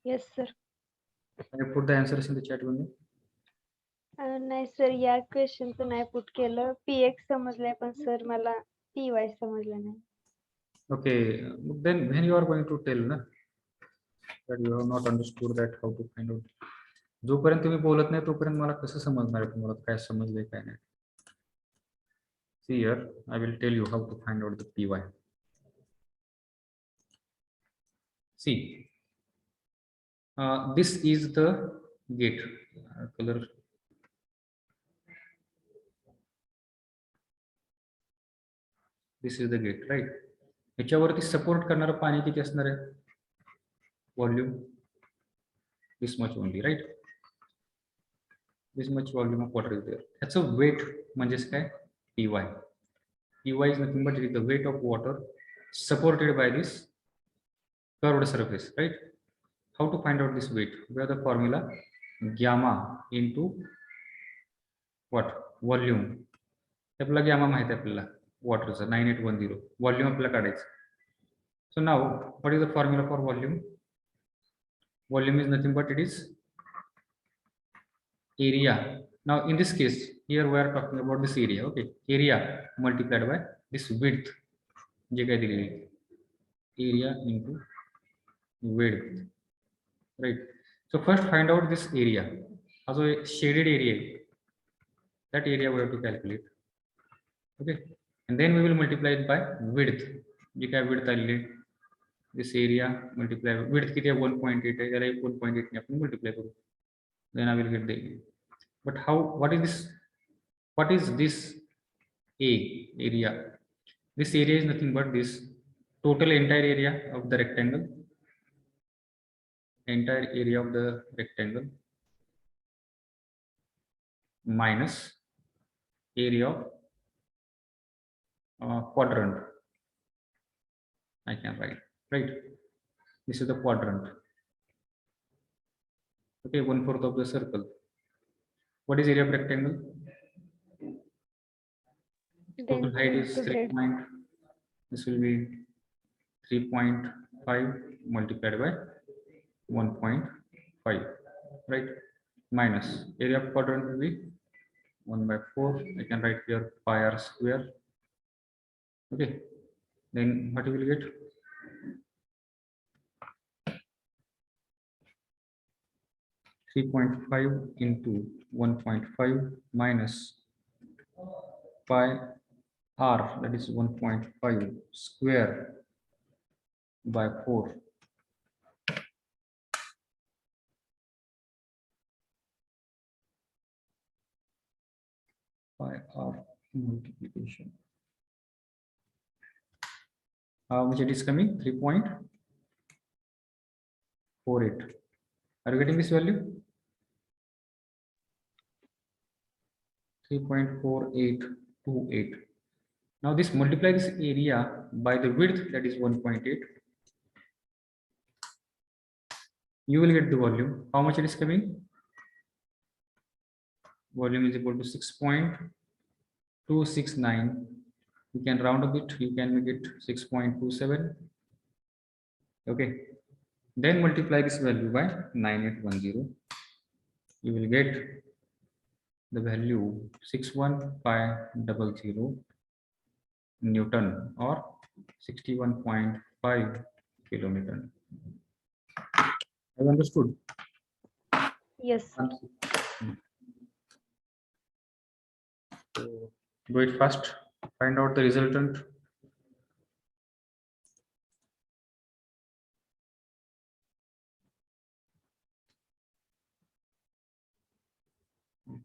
Yes, sir. Can you put the answers in the chat window? नाही sir या क्वेश्चनचं नाही put केलं px समजलंय पण sir मला py समजलं नाही. Okay, then when you are going to tell na that you have not understood that how to find out. जोपर्यंत तुम्ही बोलत नाही तोपर्यंत मला कसं समजणार आहे तुम्हाला काय समजलंय काय नाही. See here, I will tell you how to find out the py. See, this is the gate color. This is the gate, right? ह्याच्यावरती सपोर्ट करणारं पाणी किती असणार आहे? Volume this much only, right? This much volume of water is there. That's a weight म्हणजेच काय? Py. Py is nothing but it is the weight of water supported by this curved surface, right? How to find out this weight? We have the formula gamma into what? Volume. आपल्याला gamma माहित आहे आपल्याला वॉटरचा 9810 volume आपल्याला काढायचं. So now what is the formula for volume? Volume is nothing but it is area. Now in this case here we are talking about this area. Okay, area multiplied by this width. जे काय दिलेली area into width, right? So first find out this area. हा जो shaded area आहे, that area we have to calculate. Okay, and then we will multiply it by width. जे काय width आलेली this area multiply width किती आहे 1.8 आहे, त्याला 1.8 ने आपण multiply करू. Then I will get the area. But how? What is this area? This area is nothing but this total entire area of the rectangle. Entire area of the rectangle minus area of quadrant. I can write, right? This is the quadrant. Okay, 1/4 of the circle. What is area of rectangle? Total Then height is 3 100. point. This will be 3.5 multiplied by 1.5, right? Minus area of quadrant will be 1/4. I can write here pi r square. Okay, then what you will get? 3.5 into 1.5 minus pi r, that is 1.5 square by 4. Pi r multiplication. How much it is coming? 3.48. Are you getting this value? 3.4828. Now this multiply this area by the width, that is 1.8. You will get the volume. How much it is coming? Volume is equal to 6.269. You can round up it. You can make it 6.27. Okay. Then multiply this value by 9810. You will get the value 61.00 Newton or 61.5 kilonewton. Have you understood? Yes, sir. So do it fast. Find out the resultant.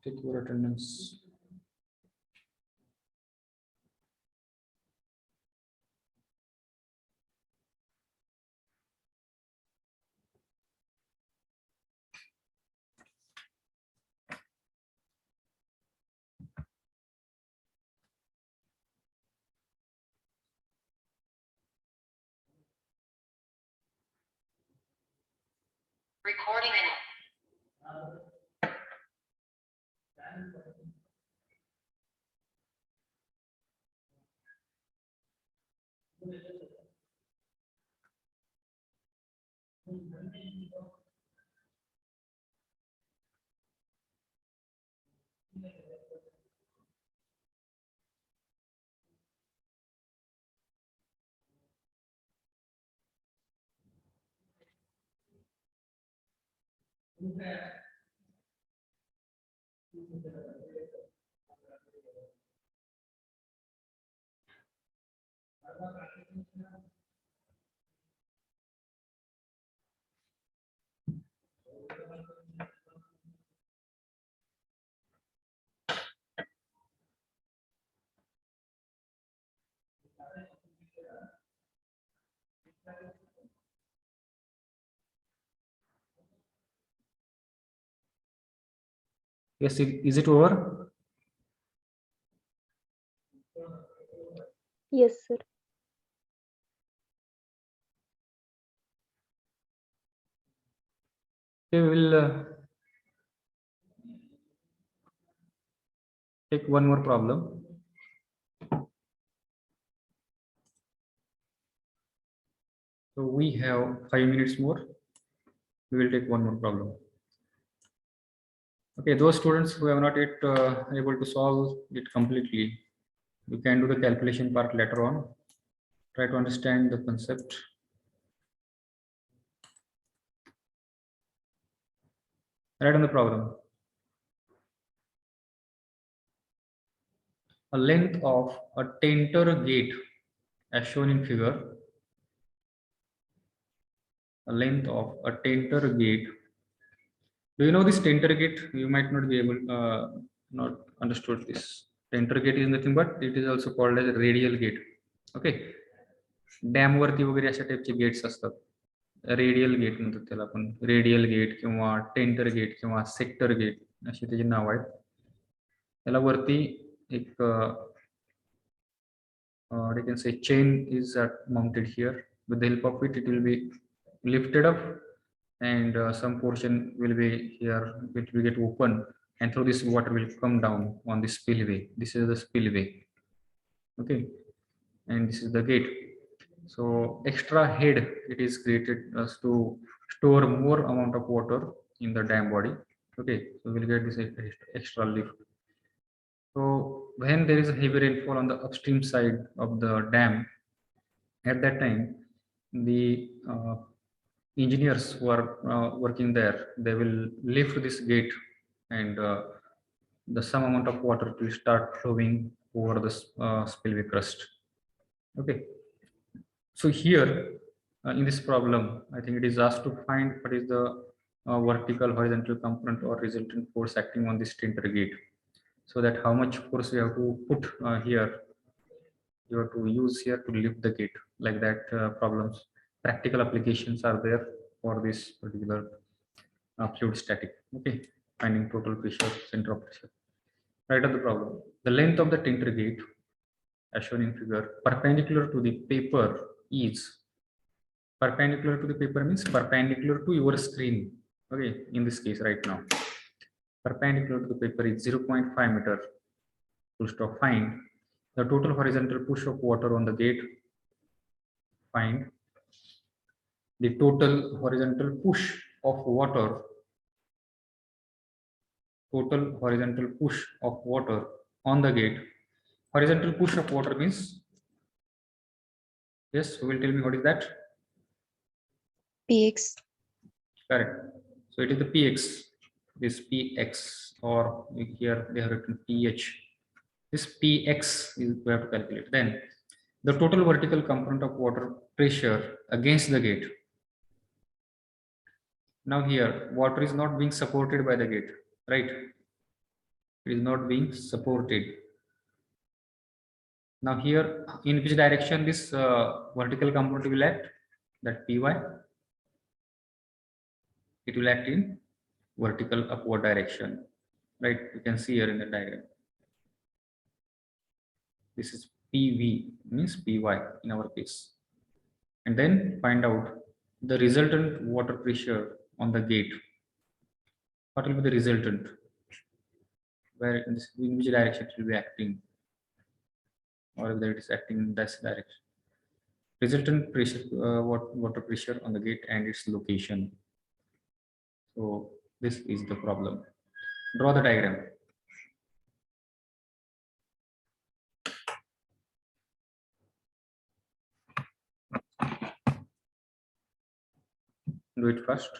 Take your attendance. Recording in Yes, is it over? Yes, sir. Okay, we will take one more problem. So we have 5 minutes more. We will take one more problem. Okay, those students who have not yet able to solve it completely, you can do the calculation part later on. Try to understand the concept. Write on the problem. A length of a tenter gate as shown in figure. A length of a tenter gate. Do you know this tenter gate? You might not be able not understood this. Tenter gate is nothing but it is also called as radial gate. Okay. Dam वरती वगैरे अशा टाईपचे gets असतात. Radial gate म्हणतात त्याला आपण. Radial gate किंवा tenter gate किंवा सेक्टर गेट अशी त्याची नाव आहेत. त्याला वरती एक you can say chain is mounted here. With the help of it, it will be lifted up, and some portion will be here, which will get open, and through this water will come down on the spillway. This is the spillway. Okay, and this is the gate. So extra head it is created to store more amount of water in the dam body. Okay, so we'll get this extra lift. So when there is a heavy rainfall on the upstream side of the dam, at that time, the engineers who are working there, they will lift this gate, and the some amount of water will start flowing over the spillway crust. Okay. So here in this problem, I think it is asked to find what is the vertical, horizontal component or resultant force acting on this tenter gate. So that how much force we have to put here, you have to use here to lift the gate, like that problems. Practical applications are there for this particular fluid static. Okay, finding total pressure, center of pressure. Right of the problem. The length of the tenter gate, as shown in figure, perpendicular to the paper is perpendicular to the paper means perpendicular to your screen. Okay, in this case right now, perpendicular to the paper is 0.5 meter. Full stop. Find the total horizontal push of water on the gate. Find the total horizontal push of water. Total horizontal push of water on the gate. Horizontal push of water means, yes, who will tell me what is that? px. Correct. So it is the px. This px, or here they have written ph. This px is we have to calculate. Then the total vertical component of water pressure against the gate. Now here water is not being supported by the gate, right? It is not being supported. Now here, in which direction this vertical component will act? That py. It will act in vertical upward direction, right? You can see here in the diagram. This is pv, means py in our case. And then find out the resultant water pressure on the gate. What will be the resultant? Where in which direction it will be acting, or whether it is acting in this direction. Resultant pressure, water pressure on the gate and its location. So this is the problem. Draw the diagram. Do it first.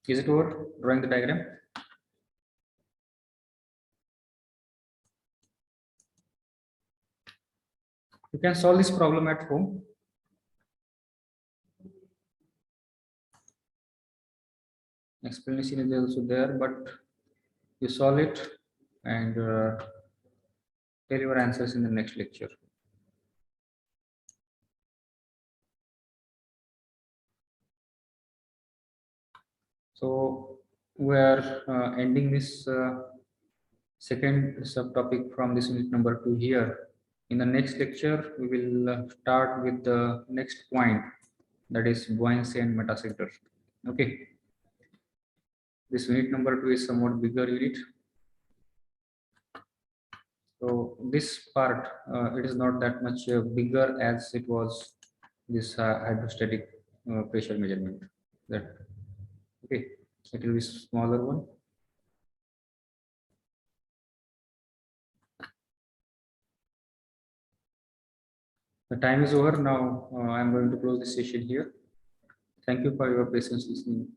Is it over drawing the diagram? You can solve this problem at home. Explanation is also there, but you solve it and tell your answers in the next lecture. So we are ending this second subtopic from this unit number 2 here. In the next lecture, we will start with the next point, that is buoyancy and metacenter. Okay. This unit number 2 is somewhat bigger unit. So this part, it is not that much bigger as it was this hydrostatic pressure measurement. That okay, it will be smaller one. The time is over now. I am going to close this session here. Thank you for your patience listening.